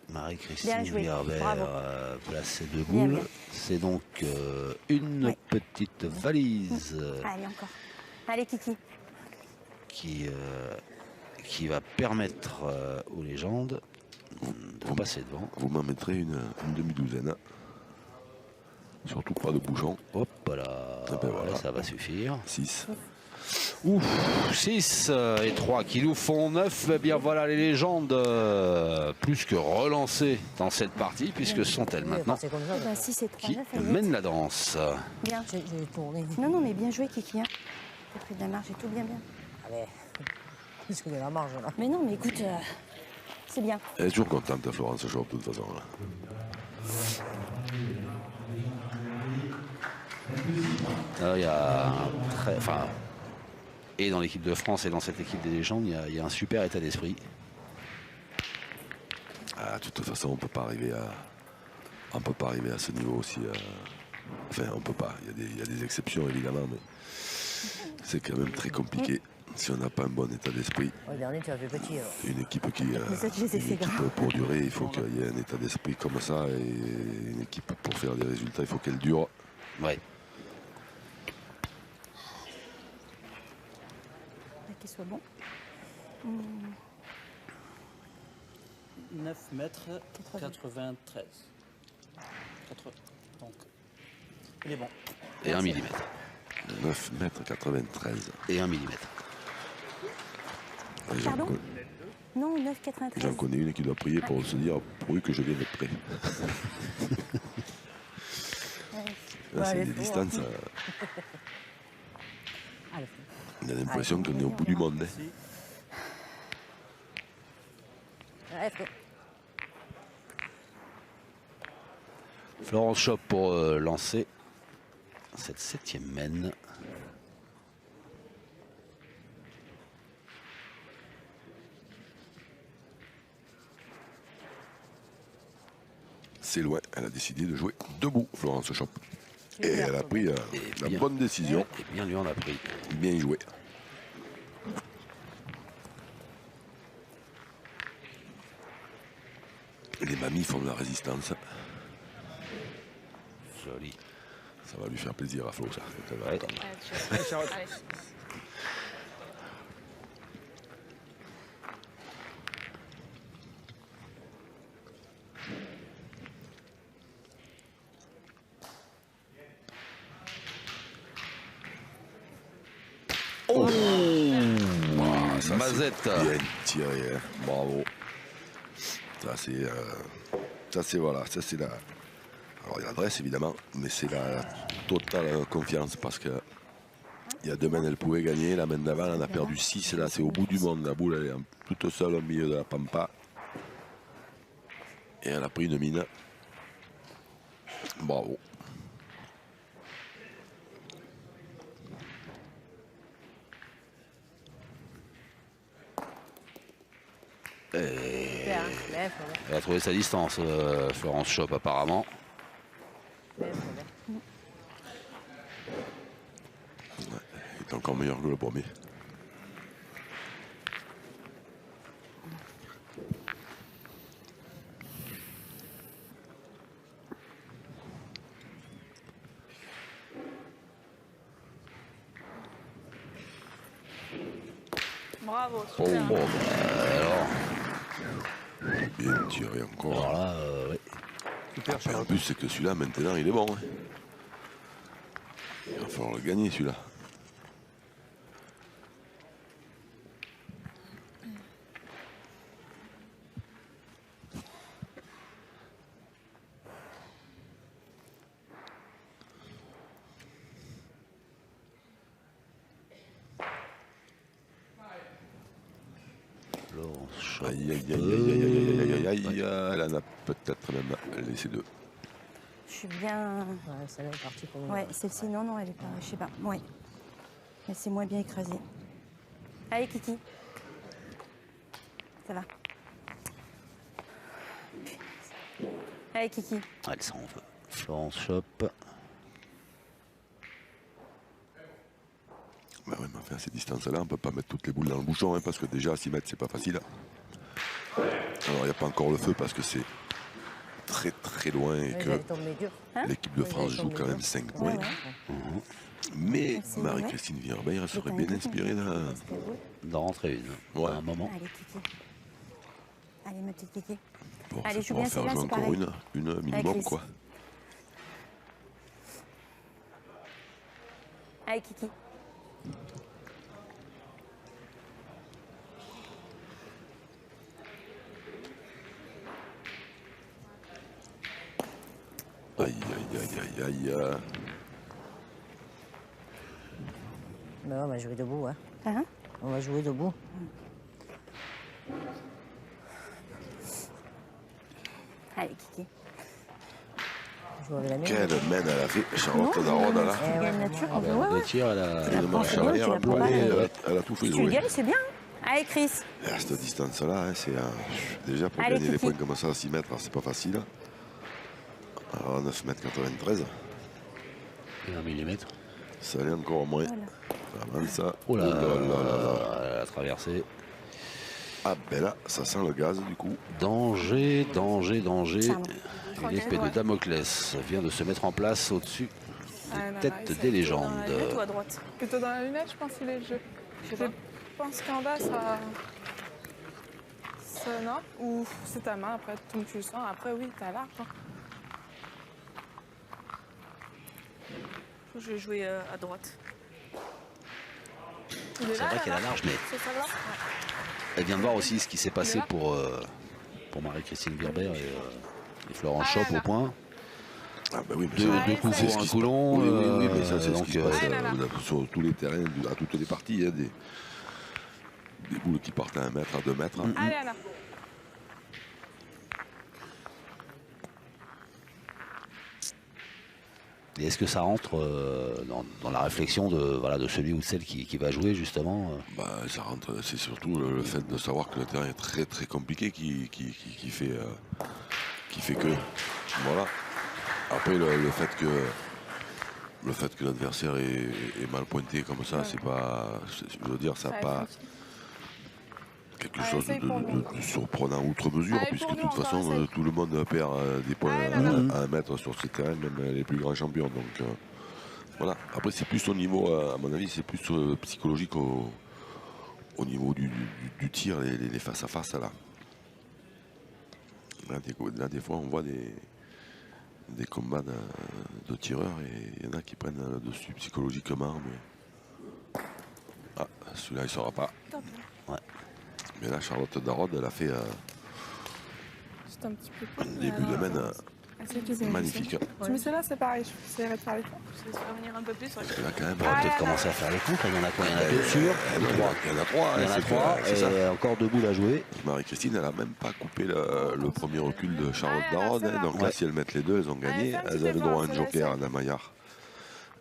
Bien Marie-Christine joué, Gerber bravo. place ces deux Bien, boules, bien. c'est donc une Ouais. petite valise Allez, encore. Allez, Kiki. qui va permettre aux légendes de passer devant. Vous m'en mettrez une demi-douzaine. Surtout pas de bouchons. Hop là, Ah ben voilà. ça va suffire. 6. Ouf, 6 et 3 qui nous font 9. Eh bien voilà les légendes plus que relancées dans cette partie, puisque sont-elles maintenant C'est comme ça. Bah, 6 et 3, qui 9, allez. mènent la danse. Bien. J'ai tourné. Non, mais bien joué, Kiki. Hein. T'as pris de la marge et tout bien. Allez. Plus que de la marge là. Mais non, mais écoute, C'est bien. Elle est toujours contente, Florence Chop, de toute façon. Là. Alors, il y a un très, enfin, et dans l'équipe de France et dans cette équipe des légendes, il y a un super état d'esprit. Ah, de toute façon, on peut pas arriver à ce niveau aussi. Enfin, on peut pas. Il y a des exceptions évidemment, mais c'est quand même très compliqué si on n'a pas un bon état d'esprit. Le dernier, tu as fait petit. Alors. Une équipe qui, ça, je les ai fait gras. pour durer, il faut qu'il y ait un état d'esprit comme ça, et une équipe pour faire des résultats, il faut qu'elle dure. Ouais. Qu'il soit bon. 9 mètres 93. Donc, il est bon. Et 1 millimètre. 9 mètres 93. Et 1 millimètre. Pardon? Non, 9,93. J'en connais une qui doit prier pour se dire pourvu que je vienne près. Là, c'est des distances. On a l'impression qu'on est au bout du monde. Allez, Florence Chop pour lancer cette 7e mène. C'est loin, elle a décidé de jouer debout, Florence Chop. Et elle a pris la bonne décision. Et bien lui en a pris. Bien joué. Les mamies font de la résistance. Joli. Ça va lui faire plaisir à Flo, ça. Quand elle va Ouais. entendre. Allez, Charlotte. Allez. Oh, wow, ça, Mazette. c'est bien tiré, hein. Bravo. Ça c'est voilà, ça c'est la. Alors il y a l'adresse évidemment, mais c'est la totale confiance parce que il y a 2 mènes elle pouvait gagner, la main d'avant elle en a perdu 6, là c'est au bout du monde, la boule elle est toute seule au milieu de la pampa. Et elle a pris une mine. Bravo. Elle a trouvé sa distance, Florence Chop, apparemment. Ouais, il est encore meilleur que le premier. Bravo, Oh, super. bon, Alors, bien tiré encore. alors là, oui. Super, Et en Charlotte. plus, c'est que celui-là, maintenant, il est bon. Hein. Il va falloir le gagner, celui-là. Florence Chop. Aïe, aïe, aïe, aïe, aïe, aïe, aïe, aïe, aïe, elle en a peut-être même laissé 2. Je suis bien. Ouais, celle-là est partie pour nous. Ouais, celle-ci, non, non, elle est pas. Je sais pas. Ouais. Elle s'est moins bien écrasée. Allez, Kiki. Ça va. Allez, Kiki. Elle s'en veut. Florence Chop. Bah ouais, mais enfin, à ces distances-là, on peut pas mettre toutes les boules dans le bouchon, hein, parce que déjà, à 6 mètres, c'est pas facile. Alors, il n'y a pas encore le feu parce que c'est très très loin et Ouais, que elle tombe dur. Hein? l'équipe de Ouais, France elle joue tombe quand dur. même 5 Ouais, points. ouais. Mais Merci, Marie-Christine Vierbeil, elle serait J'ai bien pas inspirée là. Parce que oui. D'en rentrer une. Ouais. À un moment. Allez, Kiki. Allez, ma petite Kiki. Pour Allez, je joue pouvoir bien faire celle-là, jouer c'est encore pareil. une minimum, Chris. quoi. Allez, Kiki. Aïe, aïe, aïe, aïe, aïe. Mais on va jouer debout, hein. Hein? On va jouer debout. Allez, Kiki. Je vois la mienne. Quelle mène elle a fait, Charlotte Darod, là. Tu gagnes nature. Ah, ben, en deux tirs, elle a... Une marche c'est bon, arrière, tu la prends pas, elle a tout fait Si tu le jouer. gagnes, c'est bien. Allez, Chris. Et à cette distance-là, hein, c'est déjà pour Allez, gagner des Kiki. points comme ça à 6 mètres, c'est pas facile. Alors 9 mètres 93, Et 1 mm. ça allait encore moins. Ça avance. Oh là, Oh là là. elle a traversé. Ah ben là, ça sent le gaz du coup. Danger, danger, danger. Pardon. Et l'épée de Damoclès vient de se mettre en place au-dessus Ah, non, des non, têtes essaye des plutôt légendes. Dans la lunette ou à droite? Plutôt dans la lunette, je pense qu'il est le jeu. Je sais Je pas. pense qu'en bas, ça. Ça, non? Ou c'est ta main, après, comme tu le sens. Après, oui, t'as l'arc. Hein. Je vais jouer à droite. Il est C'est là, vrai là, qu'elle a là. large, mais C'est ça là? elle vient de voir aussi ce qui s'est passé là. pour Marie-Christine Gerber et Florent Ah, Chopp là, là. au point. Ah ben oui, mais Deux, ça- deux coups c'est ce pour qui un se- coulon. Oui, oui, oui, mais ça c'est ce donc, qui se passe Ah, là, là. sur tous les terrains, à toutes les parties. Hein, des boules qui partent à 1 mètre, à 2 mètres. Allez, là. et est-ce que ça rentre dans la réflexion de celui ou celle qui va jouer justement Bah, ça rentre, c'est surtout le fait de savoir que le terrain est très très compliqué qui fait que voilà. Après le fait que l'adversaire est mal pointé comme ça, c'est pas, je veux dire, ça n'a Ouais, pas tranquille. quelque Allez, chose essaye pour nous. de surprenant outre mesure, Allez, puisque pour de nous, toute encore, façon essaye. tout le monde perd des points Allez, là, là. à 1 mètre sur ces terrains, même les plus grands champions. Donc voilà. Après c'est plus au niveau, à mon avis, c'est plus psychologique au niveau du tir, les face à face là. Là, des fois on voit des combats de tireurs et il y en a qui prennent le dessus psychologiquement, mais ah, celui-là il sera pas. Ouais. Mais là Charlotte Darod, elle a fait C'est un petit peu un début de mène Essaye de faire magnifique. Tu mets celle-là, c'est pareil. J'essaierai de faire les points. Je vais revenir un peu plus. Parce que là quand même, On va Ah, peut-être là, commencer à faire les comptes. Il y en a quoi? Il y en a deux sûrs. il y en a trois. Il y en a c'est trois. que- c'est ça. Et encore deux boules à jouer. Marie-Christine, elle a même pas coupé le premier recul de Charlotte Ah, là, Darod. ça Hein. va. Donc là, Ouais. si elles mettent les deux, elles ont gagné. fais un petit Elles avaient effort, droit à un c'est joker, la Anna Maillard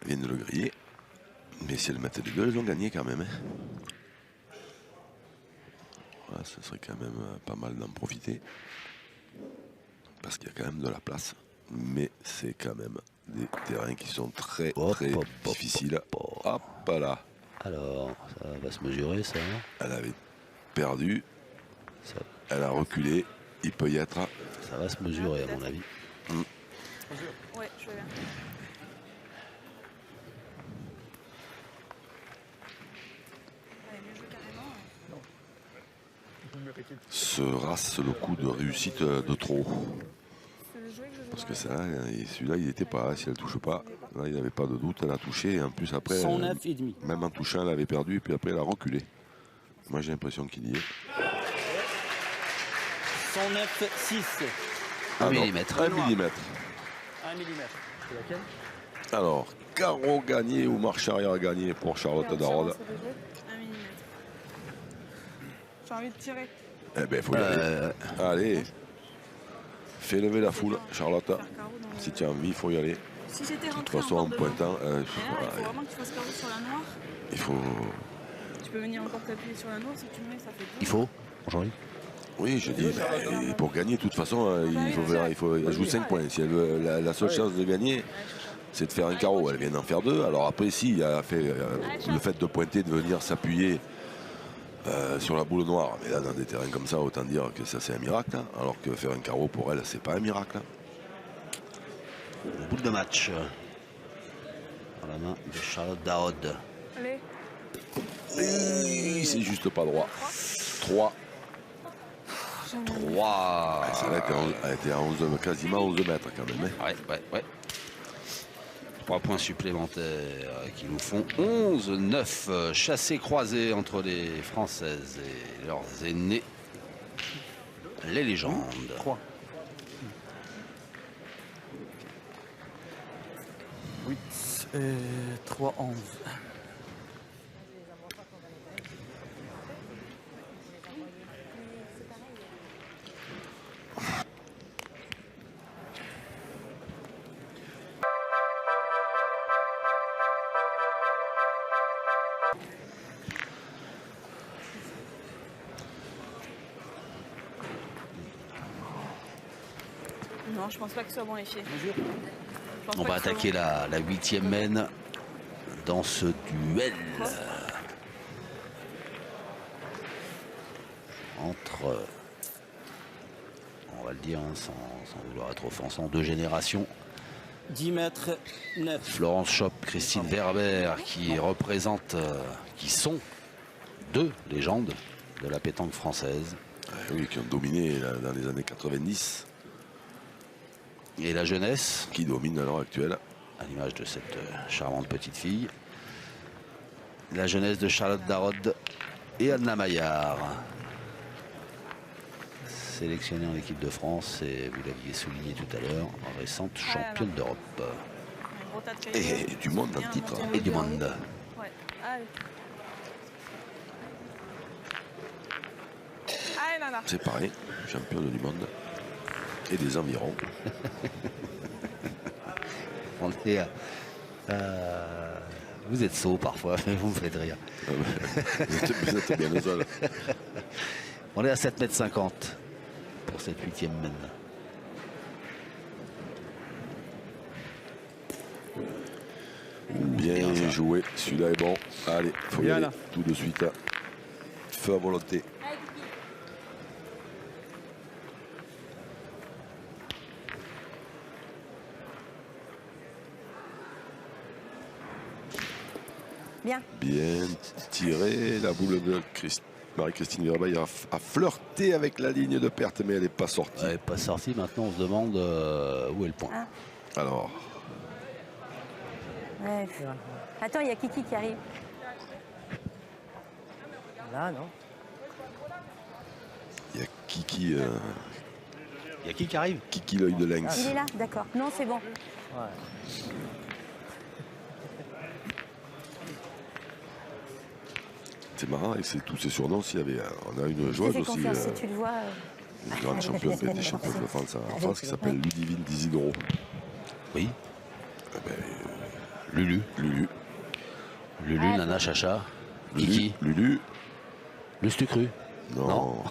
vient de le griller. Mais si elles mettent les deux, elles ont gagné quand même. Hein. Ouais, ce serait quand même pas mal d'en profiter. Parce qu'il y a quand même de la place. Mais c'est quand même des terrains qui sont très Hop, très hop, hop, difficiles. hop. Hop là. Alors, ça va se mesurer ça. Elle avait perdu. Ça, Elle a reculé. Il peut y être. ça va se mesurer à mon avis. Ouais, je vais bien. Allez, mieux jouer carrément. Sera-ce le coup de réussite de trop? C'est le jouet que je joue. Parce que ça, celui-là, il n'était pas. Si elle touche pas, là, il n'y avait pas de doute. Elle a touché. Et en plus, après, 109 et demi. même en touchant, elle avait perdu. Et puis après, elle a reculé. Moi, j'ai l'impression qu'il y est. 109, 6. Un Alors, millimètre. 1 millimètre. 1 mm. Alors, carreau gagné ou marche arrière gagné pour Charlotte Regarde, Darod. c'est le jouet. 1 millimètre. J'ai envie de tirer. Eh ben, il faut y aller. Allez. Fais lever la foule, Charlotte. Faire carreau dans le- Si tu as envie, il faut y aller. Si j'étais De toute rentré façon, en encore pointant, devant. Mais là, il faut vraiment que tu fasses carreau sur la noire. il faut. Tu peux venir encore t'appuyer sur la noire si tu mets, ça fait 12. Il faut, aujourd'hui. Oui, je dis, et pour gagner, de toute façon, il faut elle joue 5 points. Si elle veut, la seule chance de gagner, c'est de faire un carreau. Elle vient d'en faire 2. Alors après, si, il a fait le fait de pointer, de venir s'appuyer sur la boule noire. Mais là, dans des terrains comme ça, autant dire que ça, c'est un miracle. Hein. Alors que faire un carreau pour elle, c'est pas un miracle. Hein. Boule de match. Dans la main de Charlotte Darod. Allez. Et c'est juste pas droit. 3. 3. Celle-là a été à 11, quasiment 11 mètres quand même. Hein. Ouais. 3 points supplémentaires qui nous font 11-9. Chassé croisé entre les Françaises et leurs aînés. Les légendes. 3. 8, 3, 11. Non, je pense pas que ce soit bon les filles. Mesure. Je pense On pas va que ce soit attaquer la 8e mène dans ce duel entre, on va le dire hein, sans vouloir être offensant, deux générations. 10 mètres 9. Florence Schopp, Christine Werber qui représentent, qui sont deux légendes de la pétanque française. Oui, qui ont dominé là, dans les années 90. Et la jeunesse, Qui domine à l'heure actuelle. à l'image de cette charmante petite fille. La jeunesse de Charlotte Darod et Anna Maillard. Sélectionnée en équipe de France et vous l'aviez souligné tout à l'heure, récente championne d'Europe. un gros tas de cailloux. Et du monde en titre. Et du monde. Ouais. Allez. Allez, Nana. C'est pareil, championne du monde. Et des environs. On est vous êtes sot parfois, mais vous me faites rire. Vous êtes bien le seul. On est à 7,50 m pour cette 8e mène. Bien joué, celui-là est bon. Allez, faut y Bien aller là. tout de suite. Feu à volonté. Bien. Bien tiré. La boule de Marie-Christine Verbaille a flirté avec la ligne de perte, mais elle n'est pas sortie. Elle n'est pas sortie, maintenant on se demande où est le point. Ah. Alors, Ouais. Attends, il y a Kiki qui arrive. Là, non. il y a Kiki, Il y a qui arrive? Kiki l'œil de lynx. Il est là, d'accord. Non, c'est bon. Ouais. C'est marrant, et c'est tous ces surnoms. On a une Je te joueuse fais aussi, confiance si tu le vois. une grande championne des champions de France en France qui s'appelle Ludivine Disidoro. Oui. Eh ben, Lulu. Lulu. Lulu, Ah, Nana, Chacha. Kiki. Lulu. Lustu cru. Non. Non.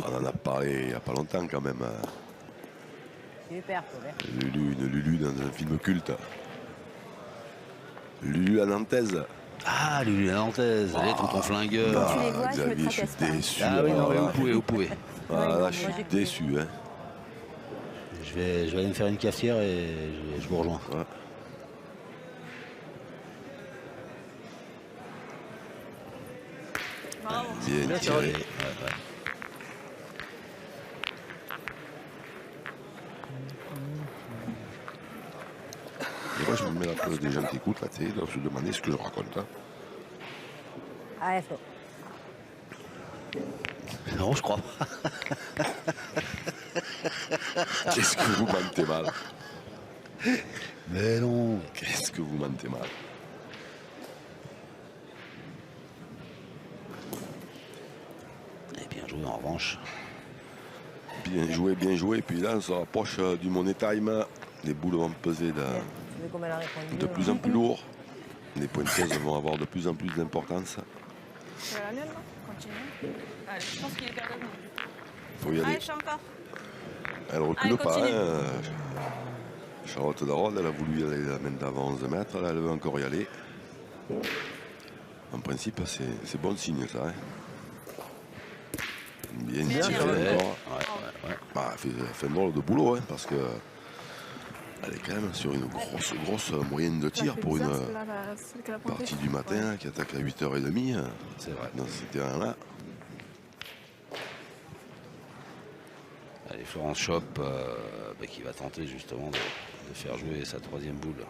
On en a parlé il n'y a pas longtemps quand même. Super, Pauvert. Lulu, une Lulu dans un film culte. Lulu la Nantaise. Ah, Lulu la Nantaise. Allez, tonton flingueur. Quand tu les vois, je me Xavier, je suis tracasse pas. déçu. Ah oui, non, alors, vous pouvez, vous pouvez. ah, Ouais, là, non, je suis moi, j'ai- déçu. Hein. Je vais aller me faire une cafetière et je vous rejoins. Ouais. Bravo. Bien tiré. Et moi, je me mets la place des gens qui écoutent, là, tu sais, dans se demander ce que je raconte. Hein. Allez, Flo. Non, je crois pas. Qu'est-ce que vous mentez mal? Mais non. Qu'est-ce que vous mentez mal? Et bien joué en revanche. Bien joué. Puis là, on se rapproche du money time. Les boules vont peser Tu veux comme elle a répondu de plus en plus lourd. Les pointeuses vont avoir de plus en plus d'importance. C'est la mienne, non? Continue. Allez, je pense qu'il est perdu. Il faut y aller. Allez, je suis encore. Elle recule Allez, pas. continue. Hein. Charlotte Darod, elle a voulu y aller la main d'avant 11 mètres. Là, elle veut encore y aller. En principe, c'est bon signe, ça. Hein. Bien Bien tiré tiré. encore. Ouais. Bah, elle fait un drôle de boulot, hein, parce que elle est quand même sur une grosse moyenne de tir pour une partie du matin hein, qui attaque à 8h30. C'est vrai. Dans ce terrain-là. Allez, Florence Schopp qui va tenter justement de faire jouer sa troisième boule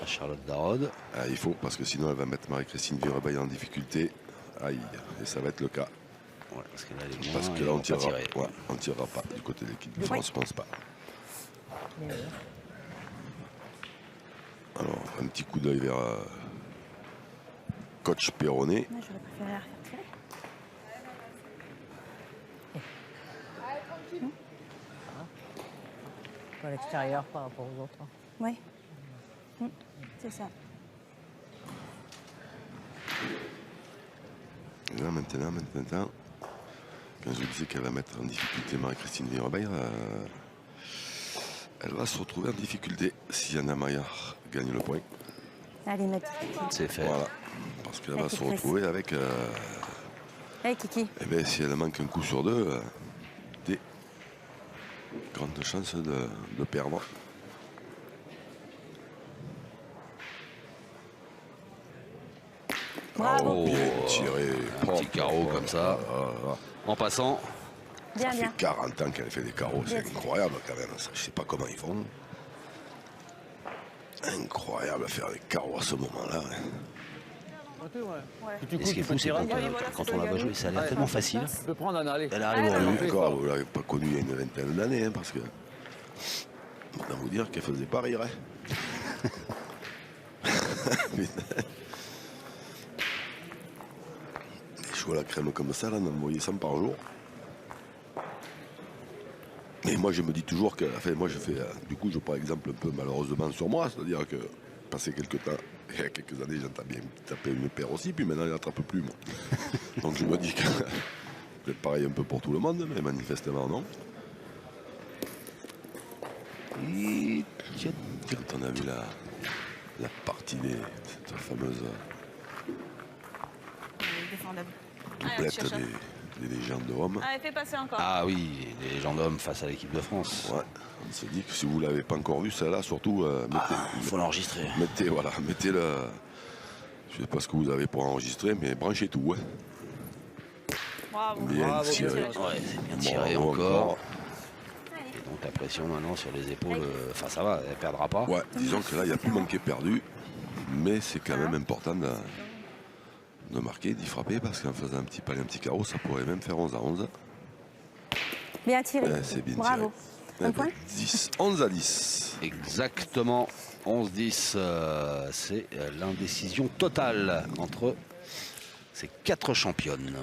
à Charlotte Darod. Ah, il faut, parce que sinon elle va mettre Marie-Christine Verbaille en difficulté. Aïe, et ça va être le cas. Ouais, parce que là, elle est loin, Parce que ils là, vont on pas tirera, tirer. ouais, on tirera pas du côté de l'équipe de France, je pense pas. Alors, un petit coup d'œil vers coach Perronnet. Moi, j'aurais préféré la refaire tirer. à l'extérieur par rapport aux autres. Oui. C'est ça. Et là, maintenant, Quand je disais qu'elle va mettre en difficulté Marie-Christine Villeroy, elle va se retrouver en difficulté si Anna Maillard gagne le point. Allez, Mathilde. C'est fait. Voilà. Parce qu'elle va Avec se Chris. retrouver avec... Allez, Kiki. eh bien, si elle manque un coup sur deux, des grandes chances de perdre. Bravo. Bien tiré. Un petit carreau comme ça. En passant. Bien, Ça bien. fait 40 ans qu'elle fait des carreaux, c'est incroyable quand même. Ça, je sais pas comment ils font. Incroyable à faire des carreaux à ce moment-là. Et ce qui est fou, c'est quand on la voit jouer, ça a l'air tellement facile. Tu peux prendre un aller. Elle arrive en Oui, d'accord, vous l'avez pas connue il y a une vingtaine d'années, hein, parce que... Autant vous dire qu'elle faisait pas rire. Hein. Des choux à la crème comme ça, là, on en voyait 100 par jour. Mais moi, je me dis toujours que... Enfin, moi, je fais... du coup, je prends exemple un peu malheureusement sur moi, c'est-à-dire que... Passé quelques temps, il y a quelques années, j'en tapé une paire aussi, puis maintenant, il n'attrape plus, moi. Donc, je me dis que... Peut-être pareil un peu pour tout le monde, mais manifestement, non. Et quand on a vu la partie cette fameuse Défendable. doublette des légendes de Rome, Allez, fais passer encore. Ah oui, les gens d'hommes face à l'équipe de France. ouais, on se dit que si vous ne l'avez pas encore vu, celle-là, surtout, Il faut l'enregistrer. mettez le... Je sais pas ce que vous avez pour enregistrer, mais branchez tout. Hein. Bravo. Bien Bravo, tiré. Ouais, c'est bien tiré Bravo encore. Et donc la pression maintenant sur les épaules, enfin ça va, elle perdra pas. Ouais, disons que là, il n'y a plus manqué perdu, mais c'est quand même important de marquer, d'y frapper, parce qu'en faisant un petit palais, un petit carreau, ça pourrait même faire 11 à 11. Bien tiré. C'est bien Bravo. tiré. Un point 10, 11 à 10. Exactement, 11-10, c'est l'indécision totale entre ces 4 championnes.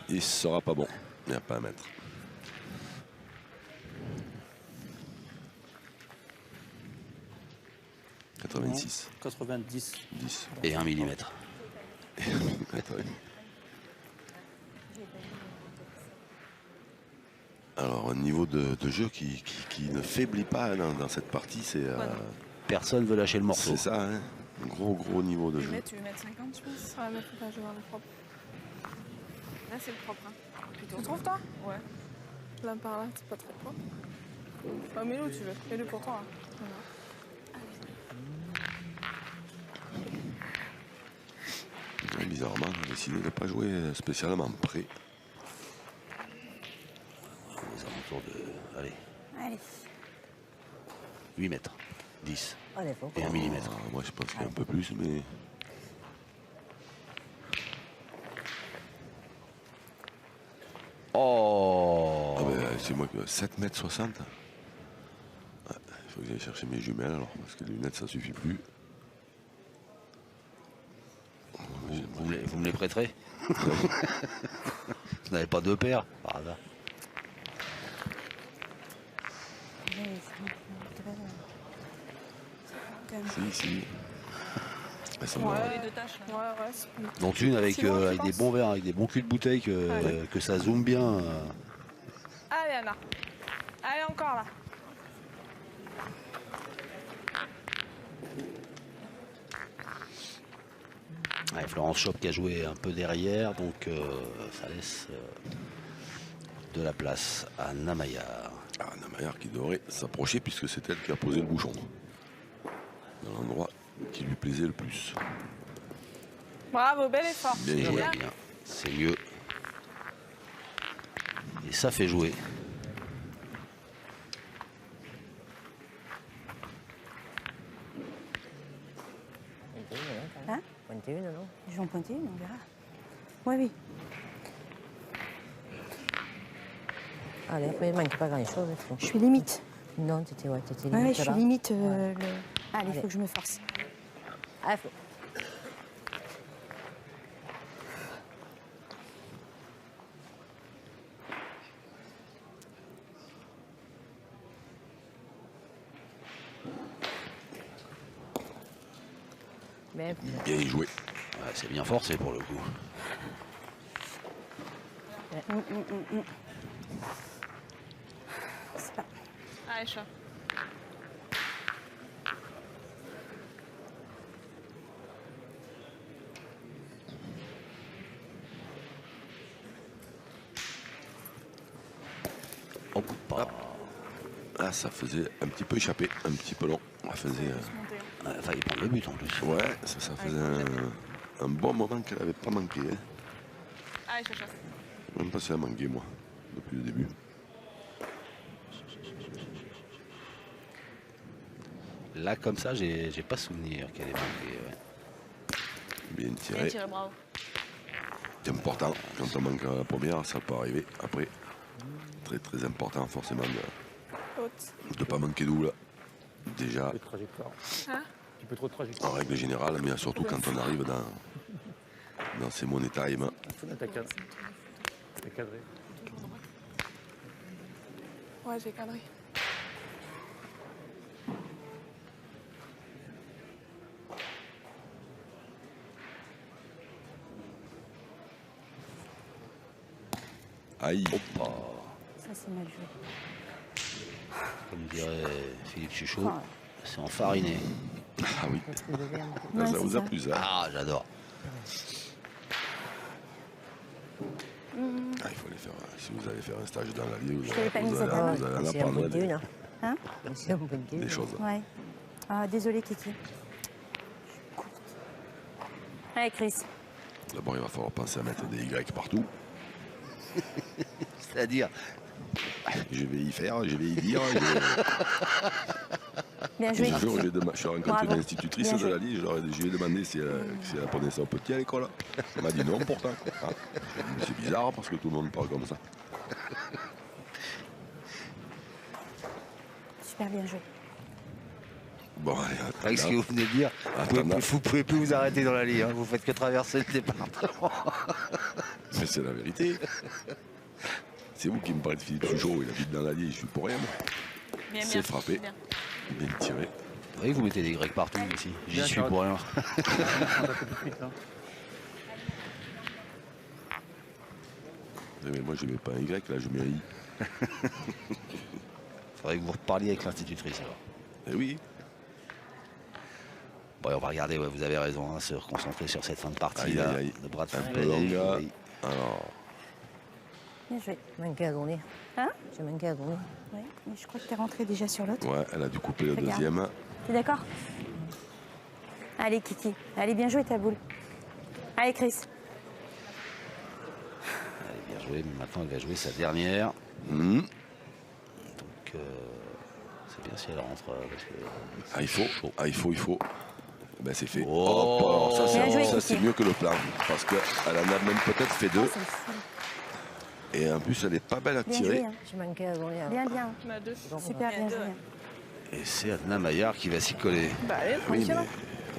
Il sera pas bon. Il n'y a pas à mettre. « 86. 90. 10. Et 1 millimètre. Alors, un niveau de jeu qui ne faiblit pas hein, dans cette partie, c'est Personne veut lâcher le morceau. c'est ça, hein, un gros niveau de jeu. Tu veux mettre 50, je pense. Ouais, mais faut pas jouer le propre. Là, c'est le propre. Hein. Plutôt. Tu trouves, toi? Ouais. Là par là, c'est pas très propre. Bah, mets-le où tu veux. Mets-le pour toi. Hein. Ouais, bizarrement, on a décidé de ne pas jouer spécialement près. Aux alentours de, allez, Allez. 8 mètres, 10 Allez, faut. et 1 millimètre. Moi, je pense qu'il y a un peu plus, mais... Oh, Ah ben, c'est moi que 7 mètres 60. Il faut que j'aille chercher mes jumelles alors, parce que les lunettes ça suffit plus. vous me les prêterez? Vous n'avez pas 2 paires par hasard? Si. Elles sont Les deux tâches. Là. Ouais, c'est Dont une avec, Sinon, je avec des pense. bons verres, avec des bons culs de bouteille, que ça zoome bien. Allez, Anna. Allez, encore là. Ouais, Florence Chop qui a joué un peu derrière, donc ça laisse de la place à Anna Maillard. Ah, Anna Maillard qui devrait s'approcher puisque c'est elle qui a posé le bouchon. Dans l'endroit qui lui plaisait le plus. Bravo, bel effort. Bien joué. Bien, c'est mieux. Et ça fait jouer. Hein? Pointe une, non? Je vais en pointer une, on verra. Oui. Allez, après, il ne manque pas grand-chose. Je suis limite. Non, t'étais limite. Ouais, je suis là. limite. Ouais. Allez, il faut que je me force. Allez, Flo. Mais, Bien joué. Ouais, c'est bien forcé pour le coup. C'est pas... Allez, chat. Hop. Là, ça faisait un petit peu échappé, un petit peu long. Ça faisait... Enfin, il prend le but en plus. Ouais, ça faisait un bon moment qu'elle n'avait pas manqué. Hein. Allez, chat. Même pas si elle a manqué, moi, depuis le début. Là, comme ça, j'ai pas souvenir qu'elle ait manqué. Ouais. Bien Bien tiré. tiré, bravo. C'est important. Quand on manque la première, ça peut arriver. Après, très très important forcément de Haute. ne pas manquer double. Déjà, Un peu de trajectoire. Hein? Un petit peu trop de trajectoire. en règle générale, mais surtout quand on arrive dans ces money time. Il faut mettre ta cadre. C'est cadré. Ouais, j'ai cadré. Aïe. Ça, c'est mal joué. Comme dirait Philippe Chuchot, c'est enfariné. Ah oui, Ouais, ça c'est vous a ça. plu ça. Ah, j'adore. Ah, il faut les faire. Si vous allez faire un stage dans la vie, vous t'avais pas mis allez ça dans la- vous allez en c'est un bout apprendre d'une. Hein? C'est un bout d'une. des choses. Ouais. Ah, désolé, Kiki. Allez, Chris. D'abord, il va falloir penser à mettre des Y partout. C'est-à-dire, Je vais y faire, je vais y dire. Bien joué, Un jour, Kiki. je suis rencontré Bravo. une institutrice Bien de joué. la Ligue, je lui ai demandé si elle apprenait ça au petit à l'école. Elle m'a dit non pourtant. Ah, c'est bizarre parce que tout le monde parle comme ça. Super bien joué. Bon, allez, avec ce que vous venez de dire, vous pouvez plus vous arrêter dans la ligne. Hein, vous faites que traverser le département. mais c'est la vérité. C'est vous qui me parlez de Philippe Chuchot, il habite dans la Ligue, je suis pour rien. Bien, C'est bien. frappé. Bien. Bien tiré. Vous voyez, vous mettez des grecs partout aussi. J'y Bien, suis Charlotte. pour rien. Tout de suite, là. Mais moi, je mets pas un Y, là, je mets un I. Faudrait que vous reparliez avec l'institutrice alors. Eh oui. Bon, on va regarder, ouais, vous avez raison, hein, se reconcentrer sur cette fin de partie Aïe, là, aïe, aïe. de bras de Un fer. peu longue, là. Oui. Alors, Bien joué. J'ai manqué à donner. Hein? J'ai manqué à donner. Oui, mais je crois que t'es rentré déjà sur l'autre. ouais, elle a dû couper le Regarde. deuxième. T'es d'accord? Allez, Kiki. Allez, bien joué ta boule. Allez, Chris. Elle est bien jouée, mais maintenant elle va jouer sa dernière. Hum. Donc c'est bien si elle rentre parce que Ah, il faut. chaud. Ah, il faut. Ben, c'est fait. Oh. Hop, alors ça, Bien joué, ça, Kiki. c'est mieux que le plan. Parce qu'elle en a même peut-être fait deux. Ça me saoule. Et en plus, elle est pas belle à Bien tirer. joué. Hein. J'ai manqué à donner. Bien, bien. On a deux. Super bien joué. Et c'est Adna Maillard qui va s'y coller. Bah, allez, Oui, tranquille.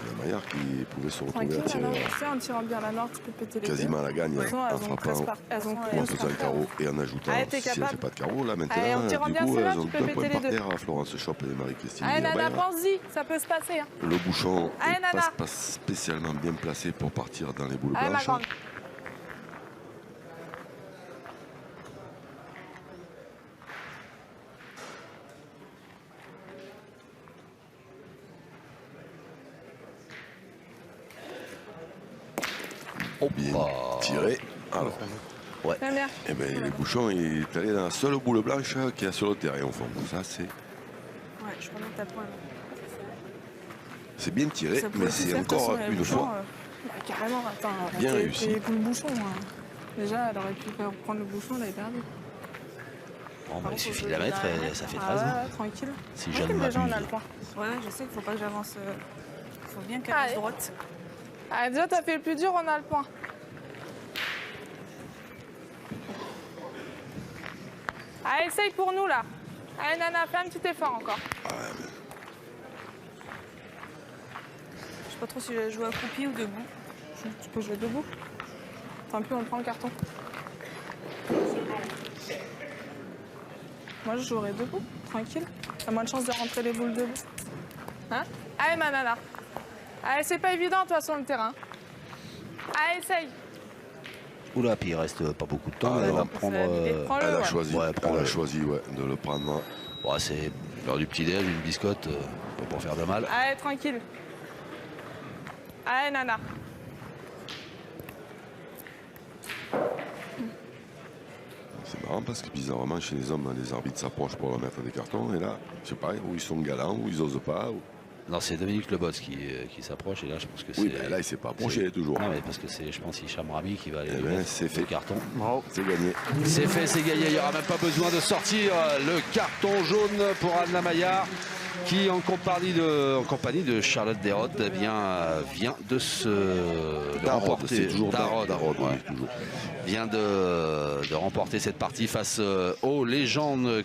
mais la Maillard qui pouvait se retrouver Tranquille, à tirer alors. Tu sais, en tirant bien la nord, tu peux péter les quasiment à deux. la gagne De toute façon, en elles ont frappant 13 par... Elles ont en faisant un carreau et en ajoutant, Allez, t'es si elle ne fait capable. pas de carreau, là maintenant, Allez, en tirant du bien coup, celle-là, elles ont tu peux 2 péter points les par deux. terre à Florence Chopp et Marie-Christine Allez, Nana, Guillerbaire. pense-y, ça peut se passer. Hein. Le bouchon Allez, n'est Nana. pas spécialement bien placé pour partir dans les boules Allez, ma blanches. grande. Bien tiré. Alors, Bien, bien. eh ben, le bouchon il est allé dans la seule boule blanche qu'il y a sur le terrain au fond. Ça, c'est Ouais, je remets ta pointe. bien tiré, Ça pouvait mais tout c'est faire, de toute encore façon, les une bouchons, fois. bah, carrément, attends. Bien t'es- réussi. t'es pour le bouchon. Hein. Déjà, elle aurait pu prendre le bouchon, elle avait perdu. Bon, bah, il suffit de Faut la jouer mettre derrière. et ça fait Ah 13. ouais, hein. ouais, tranquille. Si Ouais, je ne déjà, on a m'abuse. le point. Ouais, je sais qu'il faut pas que j'avance. Faut bien qu'elle Allez. reste droite. Ah, déjà, t'as fait le plus dur, on a le point. Allez, essaye pour nous, là. Allez, Nana, fais un petit effort encore. Je sais pas trop si je vais jouer accroupi ou debout. Tu peux jouer debout. Tant pis, on prend le carton. Moi, je jouerai debout, tranquille. T'as moins de chance de rentrer les boules debout. Hein? Allez, ma Nana. Allez, c'est pas évident, de toute façon, le terrain. Allez, essaye. Oula, puis il reste pas beaucoup de temps. Ah, Elle non. va prendre. Prends-le, Elle a ouais. choisi, Ouais, elle a choisi de le prendre. Bon, c'est l'heure du petit-déj, une biscotte, peut pas faire de mal. Allez, tranquille. Allez, Nana. C'est marrant parce que bizarrement, chez les hommes, les arbitres s'approchent pour leur mettre des cartons. Et là, je sais pas, où ils sont galants, où ils osent pas. Non, c'est Dominique Lebots qui s'approche et là je pense que c'est. Oui, mais là, il s'est pas approché toujours. Non, mais parce que c'est, je pense, Hicham Rami qui va aller Eh lui ben, mettre c'est le fait. carton. Bravo. C'est gagné. C'est fait, c'est gagné. Il n'y aura même pas besoin de sortir le carton jaune pour Anna Maillard qui, en compagnie de Charlotte Desrodes, eh bien, vient de remporter. C'est toujours Darod, Darod, ouais. oui, toujours. Vient de remporter cette partie face aux légendes